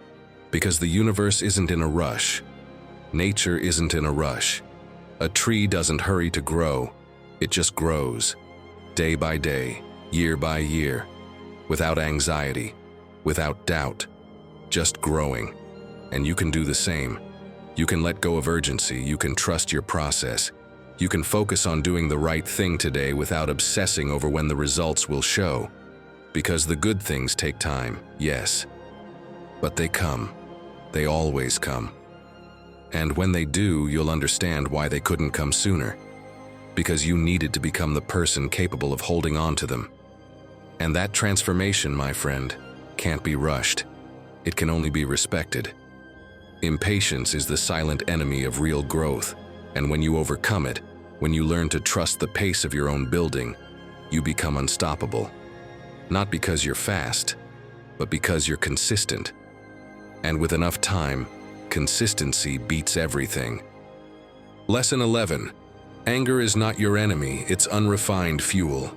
Because the universe isn't in a rush. Nature isn't in a rush. A tree doesn't hurry to grow. It just grows. Day by day, year by year. Without anxiety, without doubt. Just growing. And you can do the same. You can let go of urgency. You can trust your process. You can focus on doing the right thing today without obsessing over when the results will show. Because the good things take time, yes. But they come. They always come. And when they do, you'll understand why they couldn't come sooner. Because you needed to become the person capable of holding on to them. And that transformation, my friend, can't be rushed. It can only be respected. Impatience is the silent enemy of real growth. And when you overcome it, when you learn to trust the pace of your own building, you become unstoppable. Not because you're fast, but because you're consistent. And with enough time, consistency beats everything. Lesson 11. Anger is not your enemy, it's unrefined fuel.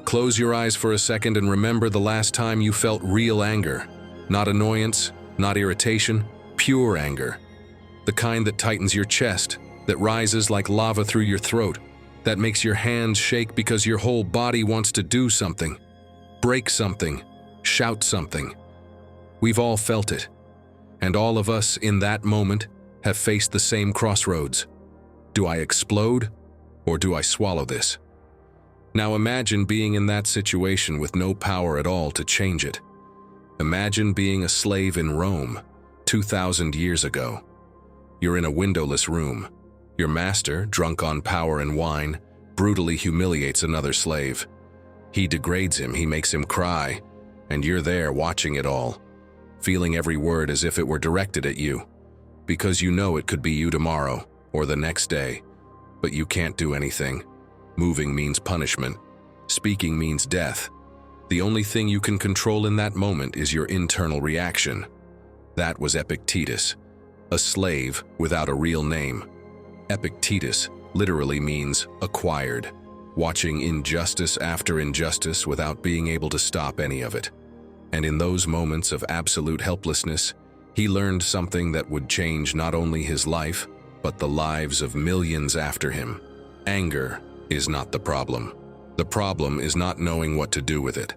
Close your eyes for a second and remember the last time you felt real anger. Not annoyance, not irritation, pure anger. The kind that tightens your chest, that rises like lava through your throat, that makes your hands shake because your whole body wants to do something, break something, shout something. We've all felt it, and all of us in that moment have faced the same crossroads. Do I explode, or do I swallow this? Now imagine being in that situation with no power at all to change it. Imagine being a slave in Rome, 2,000 years ago. You're in a windowless room. Your master, drunk on power and wine, brutally humiliates another slave. He degrades him, he makes him cry, and you're there watching it all, feeling every word as if it were directed at you, because you know it could be you tomorrow or the next day, but you can't do anything. Moving means punishment. Speaking means death. The only thing you can control in that moment is your internal reaction. That was Epictetus, a slave without a real name. Epictetus literally means acquired, watching injustice after injustice without being able to stop any of it. And in those moments of absolute helplessness, he learned something that would change not only his life, but the lives of millions after him. Anger is not the problem. The problem is not knowing what to do with it.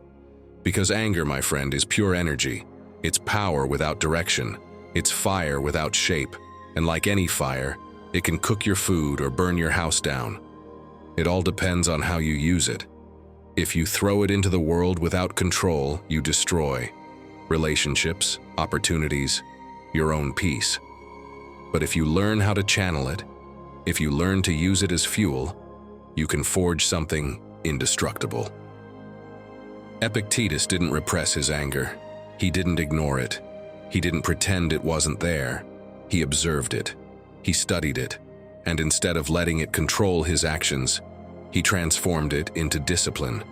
Because anger, my friend, is pure energy. It's power without direction. It's fire without shape. And like any fire, it can cook your food or burn your house down. It all depends on how you use it. If you throw it into the world without control, you destroy relationships, opportunities, your own peace. But if you learn how to channel it, if you learn to use it as fuel, you can forge something indestructible. Epictetus didn't repress his anger. He didn't ignore it. He didn't pretend it wasn't there. He observed it. He studied it. And instead of letting it control his actions, he transformed it into discipline.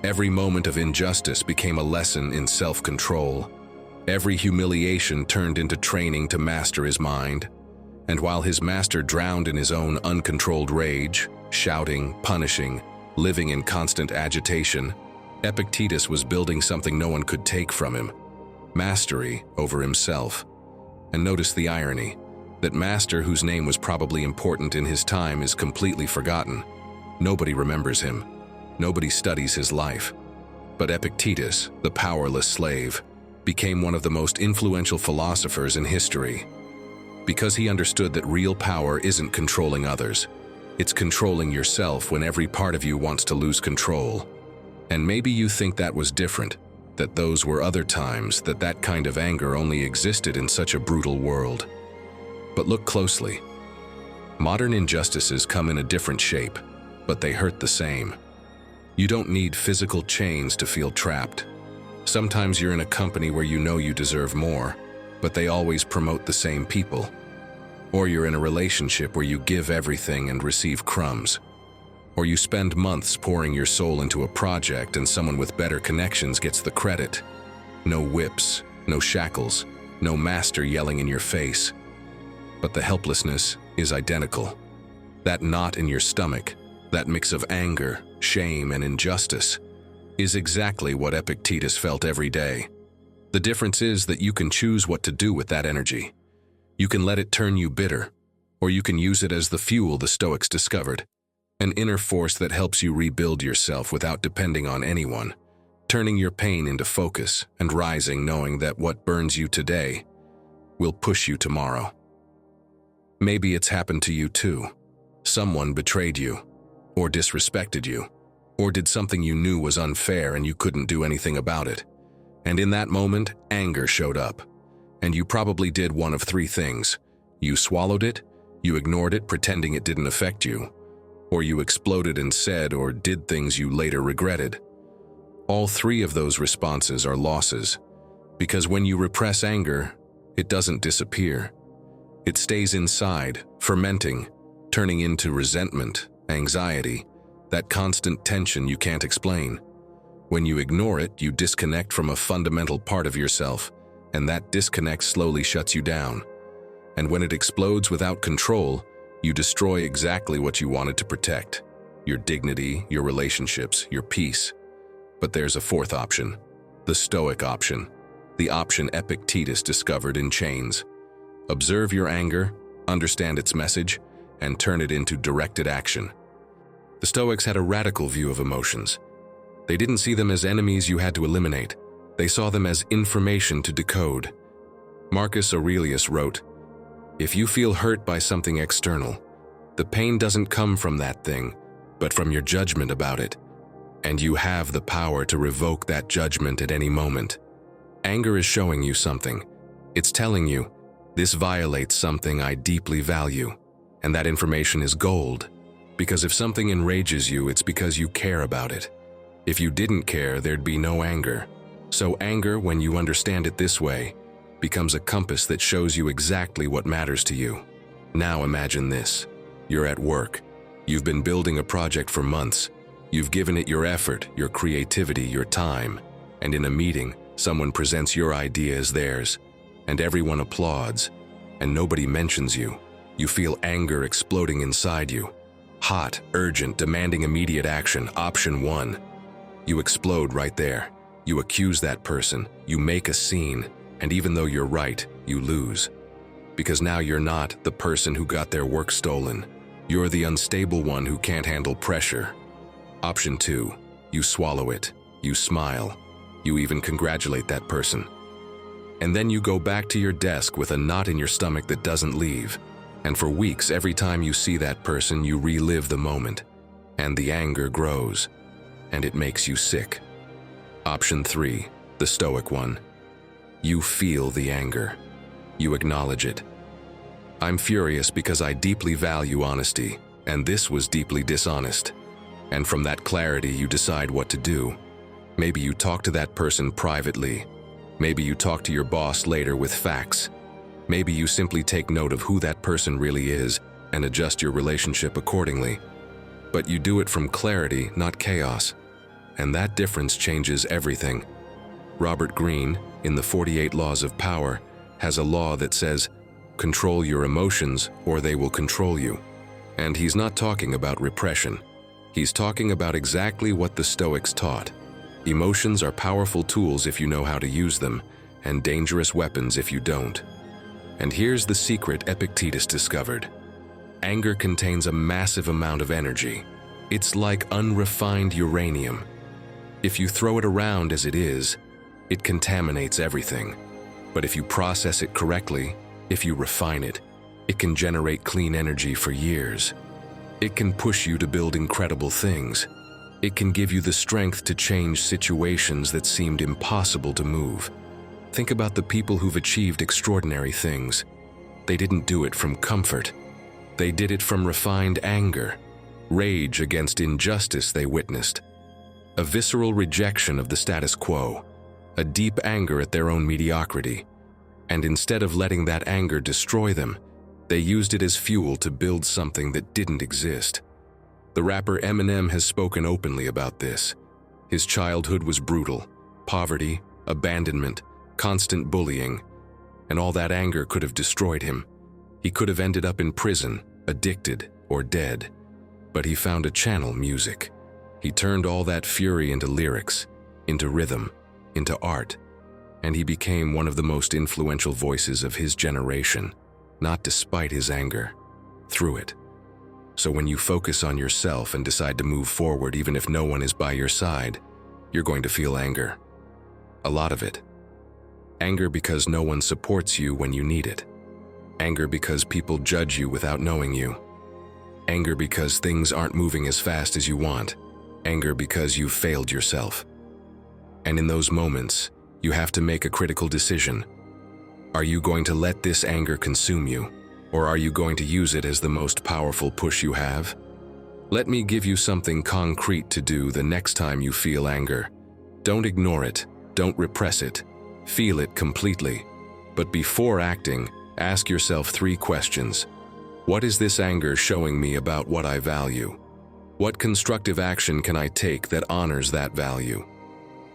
Every moment of injustice became a lesson in self-control. Every humiliation turned into training to master his mind. And while his master drowned in his own uncontrolled rage, shouting, punishing, living in constant agitation, Epictetus was building something no one could take from him: mastery over himself. And notice the irony: that master whose name was probably important in his time is completely forgotten. Nobody remembers him. Nobody studies his life. But Epictetus, the powerless slave, became one of the most influential philosophers in history. Because he understood that real power isn't controlling others. It's controlling yourself when every part of you wants to lose control. And maybe you think that was different, that those were other times, that that kind of anger only existed in such a brutal world. But look closely. Modern injustices come in a different shape, but they hurt the same. You don't need physical chains to feel trapped. Sometimes you're in a company where you know you deserve more, but they always promote the same people. Or you're in a relationship where you give everything and receive crumbs. Or you spend months pouring your soul into a project and someone with better connections gets the credit. No whips, no shackles, no master yelling in your face. But the helplessness is identical. That knot in your stomach, that mix of anger, shame, and injustice, is exactly what Epictetus felt every day. The difference is that you can choose what to do with that energy. You can let it turn you bitter, or you can use it as the fuel the Stoics discovered, an inner force that helps you rebuild yourself without depending on anyone, turning your pain into focus and rising knowing that what burns you today will push you tomorrow. Maybe it's happened to you too. Someone betrayed you, or disrespected you, or did something you knew was unfair and you couldn't do anything about it. And in that moment, anger showed up. And you probably did one of three things. You swallowed it, you ignored it pretending it didn't affect you, or you exploded and said or did things you later regretted. All three of those responses are losses, because when you repress anger, it doesn't disappear. It stays inside, fermenting, turning into resentment, anxiety, that constant tension you can't explain. When you ignore it, you disconnect from a fundamental part of yourself, and that disconnect slowly shuts you down. And when it explodes without control, you destroy exactly what you wanted to protect: your dignity, your relationships, your peace. But there's a fourth option, the Stoic option, the option Epictetus discovered in chains. Observe your anger, understand its message, and turn it into directed action. The Stoics had a radical view of emotions. They didn't see them as enemies you had to eliminate. They saw them as information to decode. Marcus Aurelius wrote, "If you feel hurt by something external, the pain doesn't come from that thing, but from your judgment about it. And you have the power to revoke that judgment at any moment." Anger is showing you something. It's telling you, this violates something I deeply value. And that information is gold. Because if something enrages you, it's because you care about it. If you didn't care, there'd be no anger. So anger, when you understand it this way, becomes a compass that shows you exactly what matters to you. Now imagine this. You're at work. You've been building a project for months. You've given it your effort, your creativity, your time. And in a meeting, someone presents your idea as theirs. And everyone applauds. And nobody mentions you. You feel anger exploding inside you. Hot, urgent, demanding immediate action, option 1. You explode right there. You accuse that person, you make a scene, and even though you're right, you lose. Because now you're not the person who got their work stolen. You're the unstable one who can't handle pressure. Option 2. You swallow it. You smile. You even congratulate that person. And then you go back to your desk with a knot in your stomach that doesn't leave. And for weeks, every time you see that person, you relive the moment. And the anger grows. And it makes you sick. Option 3, the Stoic one. You feel the anger. You acknowledge it. I'm furious because I deeply value honesty, and this was deeply dishonest. And from that clarity, you decide what to do. Maybe you talk to that person privately. Maybe you talk to your boss later with facts. Maybe you simply take note of who that person really is and adjust your relationship accordingly. But you do it from clarity, not chaos. And that difference changes everything. Robert Greene, in the 48 Laws of Power, has a law that says, control your emotions or they will control you. And he's not talking about repression. He's talking about exactly what the Stoics taught. Emotions are powerful tools if you know how to use them, and dangerous weapons if you don't. And here's the secret Epictetus discovered. Anger contains a massive amount of energy. It's like unrefined uranium. If you throw it around as it is, it contaminates everything. But if you process it correctly, if you refine it, it can generate clean energy for years. It can push you to build incredible things. It can give you the strength to change situations that seemed impossible to move. Think about the people who've achieved extraordinary things. They didn't do it from comfort. They did it from refined anger, rage against injustice they witnessed, a visceral rejection of the status quo, a deep anger at their own mediocrity. And instead of letting that anger destroy them, they used it as fuel to build something that didn't exist. The rapper Eminem has spoken openly about this. His childhood was brutal, poverty, abandonment, constant bullying, and all that anger could have destroyed him. He could have ended up in prison, addicted, or dead. But he found a channel: music. He turned all that fury into lyrics, into rhythm, into art, and he became one of the most influential voices of his generation, not despite his anger, through it. So when you focus on yourself and decide to move forward even if no one is by your side, you're going to feel anger. A lot of it. Anger because no one supports you when you need it. Anger because people judge you without knowing you. Anger because things aren't moving as fast as you want. Anger because you've failed yourself. And in those moments, you have to make a critical decision. Are you going to let this anger consume you? Or are you going to use it as the most powerful push you have? Let me give you something concrete to do the next time you feel anger. Don't ignore it. Don't repress it. Feel it completely. But before acting, ask yourself 3 questions. What is this anger showing me about what I value? What constructive action can I take that honors that value?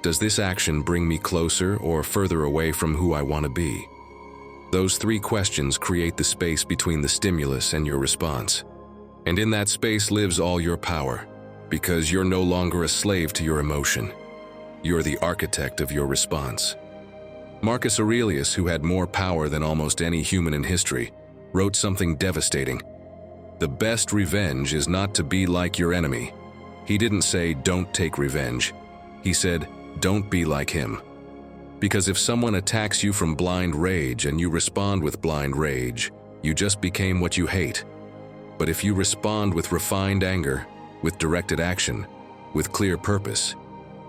Does this action bring me closer or further away from who I want to be? Those 3 questions create the space between the stimulus and your response. And in that space lives all your power, because you're no longer a slave to your emotion. You're the architect of your response. Marcus Aurelius, who had more power than almost any human in history, wrote something devastating. The best revenge is not to be like your enemy. He didn't say, don't take revenge. He said, don't be like him. Because if someone attacks you from blind rage and you respond with blind rage, you just became what you hate. But if you respond with refined anger, with directed action, with clear purpose,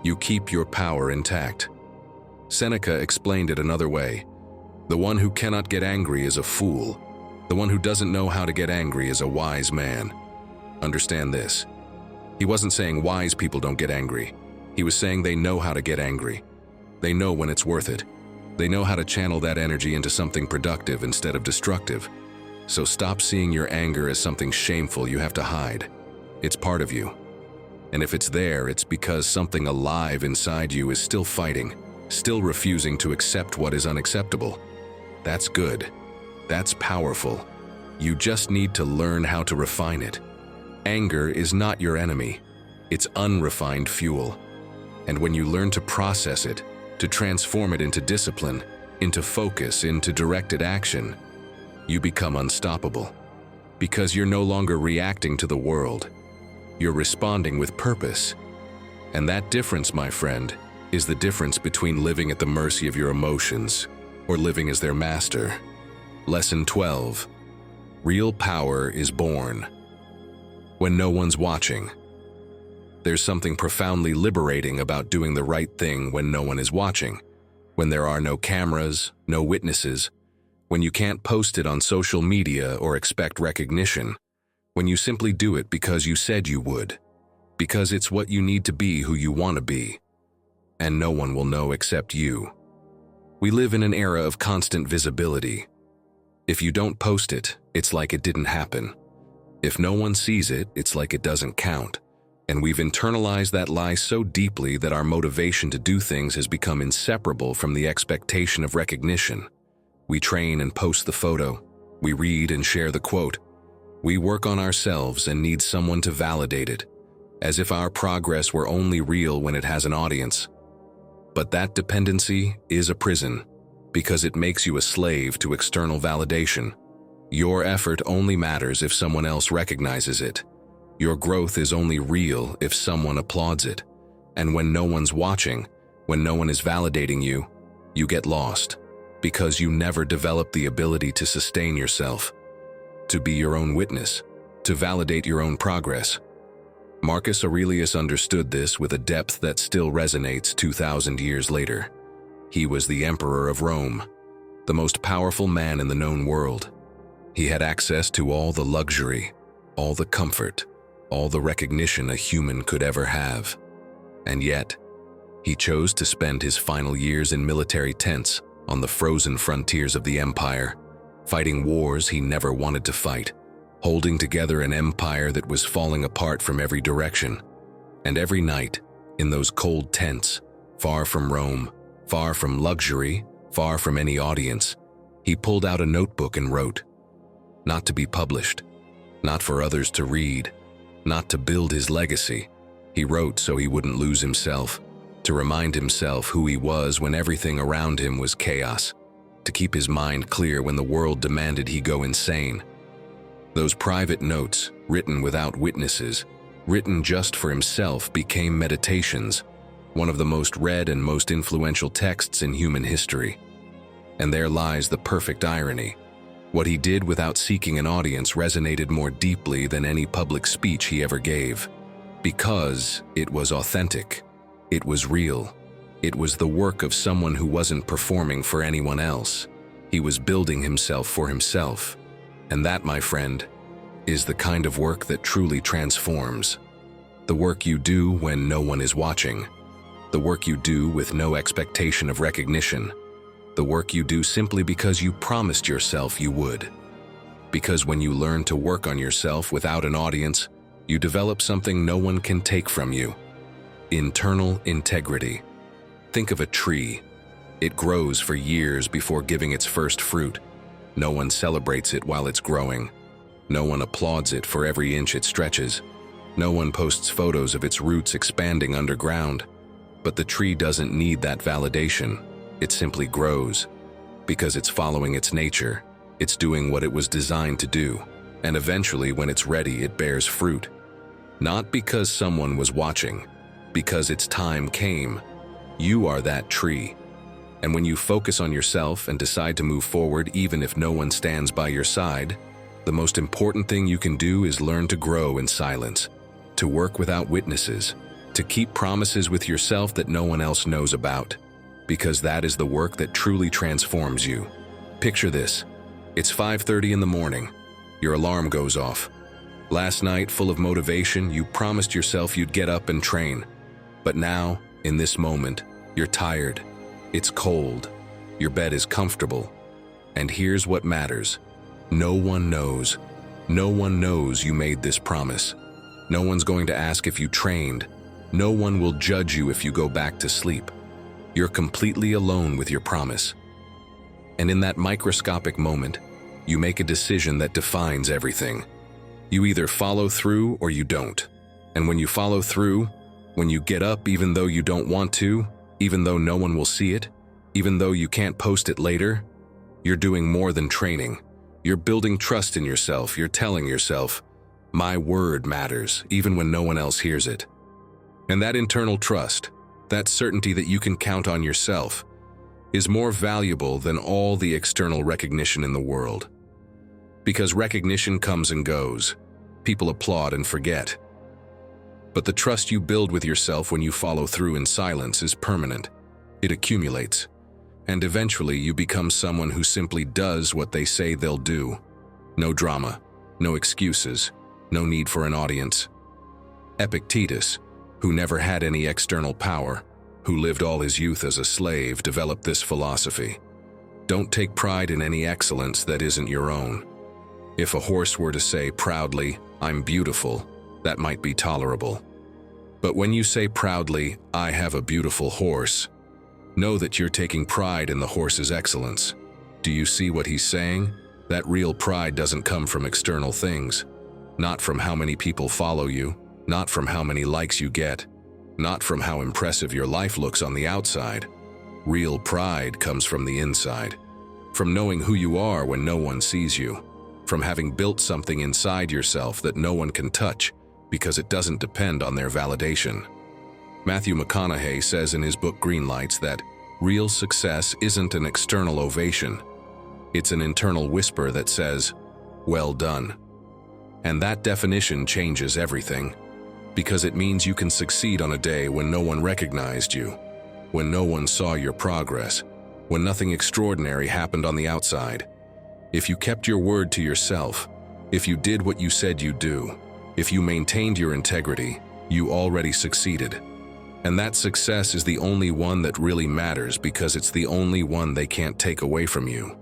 you keep your power intact. Seneca explained it another way. The one who cannot get angry is a fool. The one who doesn't know how to get angry is a wise man. Understand this. He wasn't saying wise people don't get angry. He was saying they know how to get angry. They know when it's worth it. They know how to channel that energy into something productive instead of destructive. So stop seeing your anger as something shameful you have to hide. It's part of you. And if it's there, it's because something alive inside you is still fighting, still refusing to accept what is unacceptable. That's good. That's powerful. You just need to learn how to refine it. Anger is not your enemy. It's unrefined fuel. And when you learn to process it, to transform it into discipline, into focus, into directed action, you become unstoppable. Because you're no longer reacting to the world. You're responding with purpose. And that difference, my friend, is the difference between living at the mercy of your emotions or living as their master. Lesson 12. Real power is born when no one's watching. There's something profoundly liberating about doing the right thing when no one is watching, when there are no cameras, no witnesses, when you can't post it on social media or expect recognition, when you simply do it because you said you would, because it's what you need to be who you want to be, and no one will know except you. We live in an era of constant visibility. If you don't post it, it's like it didn't happen. If no one sees it, it's like it doesn't count. And we've internalized that lie so deeply that our motivation to do things has become inseparable from the expectation of recognition. We train and post the photo. We read and share the quote. We work on ourselves and need someone to validate it, as if our progress were only real when it has an audience. But that dependency is a prison, because it makes you a slave to external validation. Your effort only matters if someone else recognizes it. Your growth is only real if someone applauds it. And when no one's watching, when no one is validating you, you get lost, because you never develop the ability to sustain yourself, to be your own witness, to validate your own progress. Marcus Aurelius understood this with a depth that still resonates 2,000 years later. He was the emperor of Rome, the most powerful man in the known world. He had access to all the luxury, all the comfort, all the recognition a human could ever have. And yet, he chose to spend his final years in military tents on the frozen frontiers of the empire, fighting wars he never wanted to fight, holding together an empire that was falling apart from every direction. And every night, in those cold tents, far from Rome, far from luxury, far from any audience, he pulled out a notebook and wrote, not to be published, not for others to read, not to build his legacy. He wrote so he wouldn't lose himself, to remind himself who he was when everything around him was chaos, to keep his mind clear when the world demanded he go insane. Those private notes, written without witnesses, written just for himself, became meditations, one of the most read and most influential texts in human history. And there lies the perfect irony. What he did without seeking an audience resonated more deeply than any public speech he ever gave, because it was authentic. It was real. It was the work of someone who wasn't performing for anyone else. He was building himself for himself. And that, my friend, is the kind of work that truly transforms. The work you do when no one is watching. The work you do with no expectation of recognition. The work you do simply because you promised yourself you would. Because when you learn to work on yourself without an audience, you develop something no one can take from you. Internal integrity. Think of a tree. It grows for years before giving its first fruit. No one celebrates it while it's growing. No one applauds it for every inch it stretches. No one posts photos of its roots expanding underground. But the tree doesn't need that validation. It simply grows. Because it's following its nature. It's doing what it was designed to do. And eventually, when it's ready, it bears fruit. Not because someone was watching, because its time came. You are that tree. And when you focus on yourself and decide to move forward even if no one stands by your side, the most important thing you can do is learn to grow in silence, to work without witnesses, to keep promises with yourself that no one else knows about, because that is the work that truly transforms you. Picture this. It's 5:30 in the morning. Your alarm goes off. Last night, full of motivation, you promised yourself you'd get up and train. But now, in this moment, you're tired. It's cold. Your bed is comfortable. And here's what matters. No one knows. No one knows you made this promise. No one's going to ask if you trained. No one will judge you if you go back to sleep. You're completely alone with your promise. And in that microscopic moment, you make a decision that defines everything. You either follow through or you don't. And when you follow through, when you get up even though you don't want to, even though no one will see it, even though you can't post it later, you're doing more than training. You're building trust in yourself. You're telling yourself, my word matters, even when no one else hears it. And that internal trust, that certainty that you can count on yourself, is more valuable than all the external recognition in the world. Because recognition comes and goes. People applaud and forget. But the trust you build with yourself when you follow through in silence is permanent. It accumulates. And eventually you become someone who simply does what they say they'll do. No drama, no excuses, no need for an audience. Epictetus, who never had any external power, who lived all his youth as a slave, developed this philosophy. Don't take pride in any excellence that isn't your own. If a horse were to say proudly, I'm beautiful, that might be tolerable. But when you say proudly, I have a beautiful horse, know that you're taking pride in the horse's excellence. Do you see what he's saying? That real pride doesn't come from external things. Not from how many people follow you, not from how many likes you get, not from how impressive your life looks on the outside. Real pride comes from the inside, from knowing who you are when no one sees you, from having built something inside yourself that no one can touch because it doesn't depend on their validation. Matthew McConaughey says in his book Greenlights that real success isn't an external ovation. It's an internal whisper that says, well done. And that definition changes everything, because it means you can succeed on a day when no one recognized you, when no one saw your progress, when nothing extraordinary happened on the outside. If you kept your word to yourself, if you did what you said you'd do, if you maintained your integrity, you already succeeded. And that success is the only one that really matters because it's the only one they can't take away from you.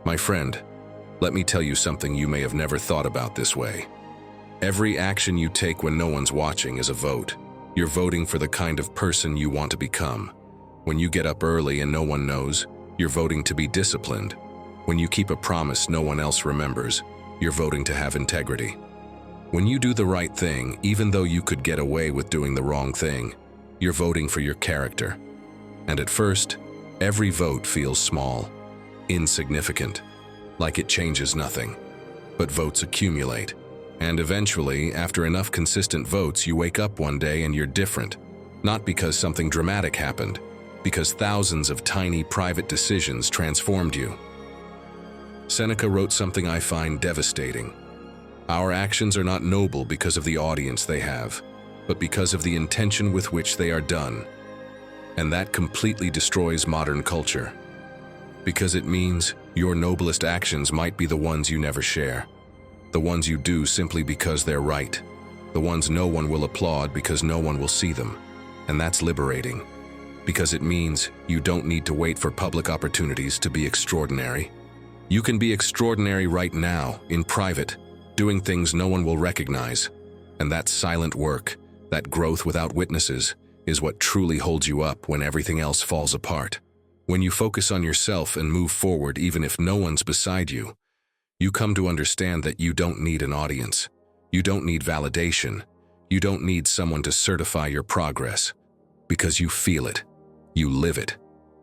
My friend, let me tell you something you may have never thought about this way. Every action you take when no one's watching is a vote. You're voting for the kind of person you want to become. When you get up early and no one knows, you're voting to be disciplined. When you keep a promise no one else remembers, you're voting to have integrity. When you do the right thing, even though you could get away with doing the wrong thing, you're voting for your character. And at first, every vote feels small, insignificant, like it changes nothing. But votes accumulate. And eventually, after enough consistent votes, you wake up one day and you're different. Not because something dramatic happened, because thousands of tiny private decisions transformed you. Seneca wrote something I find devastating. Our actions are not noble because of the audience they have, but because of the intention with which they are done. And that completely destroys modern culture. Because it means your noblest actions might be the ones you never share. The ones you do simply because they're right. The ones no one will applaud because no one will see them. And that's liberating. Because it means you don't need to wait for public opportunities to be extraordinary. You can be extraordinary right now, in private, doing things no one will recognize. And that silent work, that growth without witnesses, is what truly holds you up when everything else falls apart. When you focus on yourself and move forward even if no one's beside you, you come to understand that you don't need an audience. You don't need validation. You don't need someone to certify your progress. Because you feel it, you live it,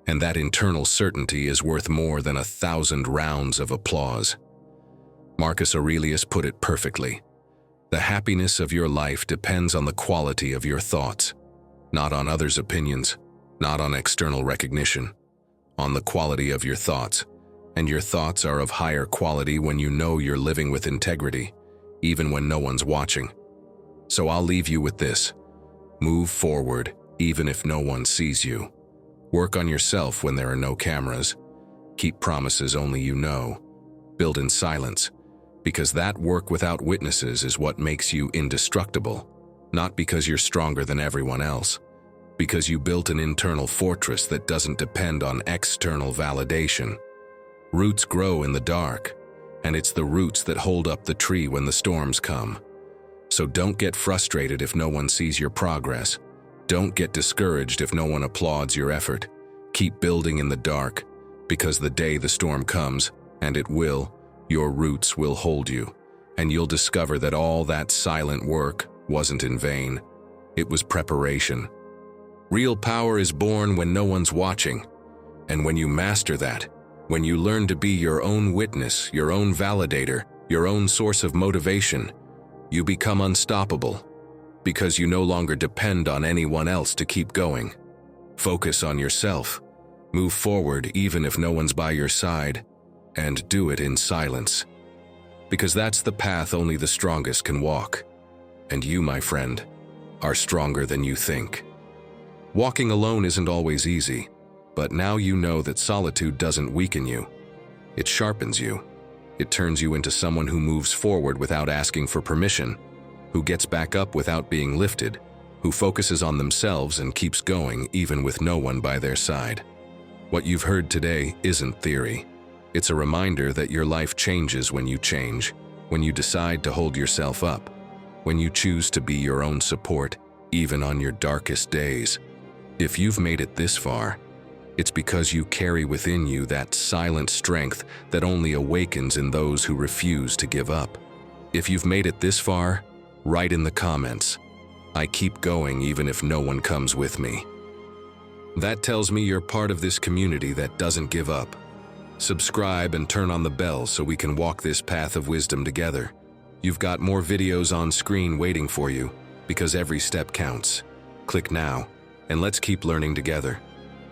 and that internal certainty is worth more than 1,000 rounds of applause. Marcus Aurelius put it perfectly. The happiness of your life depends on the quality of your thoughts, not on others' opinions, not on external recognition, on the quality of your thoughts. And your thoughts are of higher quality when you know you're living with integrity, even when no one's watching. So I'll leave you with this. Move forward, even if no one sees you. Work on yourself when there are no cameras. Keep promises only you know. Build in silence, because that work without witnesses is what makes you indestructible, not because you're stronger than everyone else, because you built an internal fortress that doesn't depend on external validation. Roots grow in the dark, and it's the roots that hold up the tree when the storms come. So don't get frustrated if no one sees your progress. Don't get discouraged if no one applauds your effort. Keep building in the dark, because the day the storm comes, and it will, your roots will hold you, and you'll discover that all that silent work wasn't in vain. It was preparation. Real power is born when no one's watching, and when you master that, when you learn to be your own witness, your own validator, your own source of motivation, you become unstoppable, because you no longer depend on anyone else to keep going. Focus on yourself. Move forward even if no one's by your side, and do it in silence. Because that's the path only the strongest can walk. And you, my friend, are stronger than you think. Walking alone isn't always easy, but now you know that solitude doesn't weaken you. It sharpens you. It turns you into someone who moves forward without asking for permission, who gets back up without being lifted, who focuses on themselves and keeps going even with no one by their side. What you've heard today isn't theory. It's a reminder that your life changes when you change, when you decide to hold yourself up, when you choose to be your own support, even on your darkest days. If you've made it this far, it's because you carry within you that silent strength that only awakens in those who refuse to give up. If you've made it this far, write in the comments, "I keep going even if no one comes with me." That tells me you're part of this community that doesn't give up. Subscribe and turn on the bell so we can walk this path of wisdom together. You've got more videos on screen waiting for you, because every step counts. Click now, and let's keep learning together.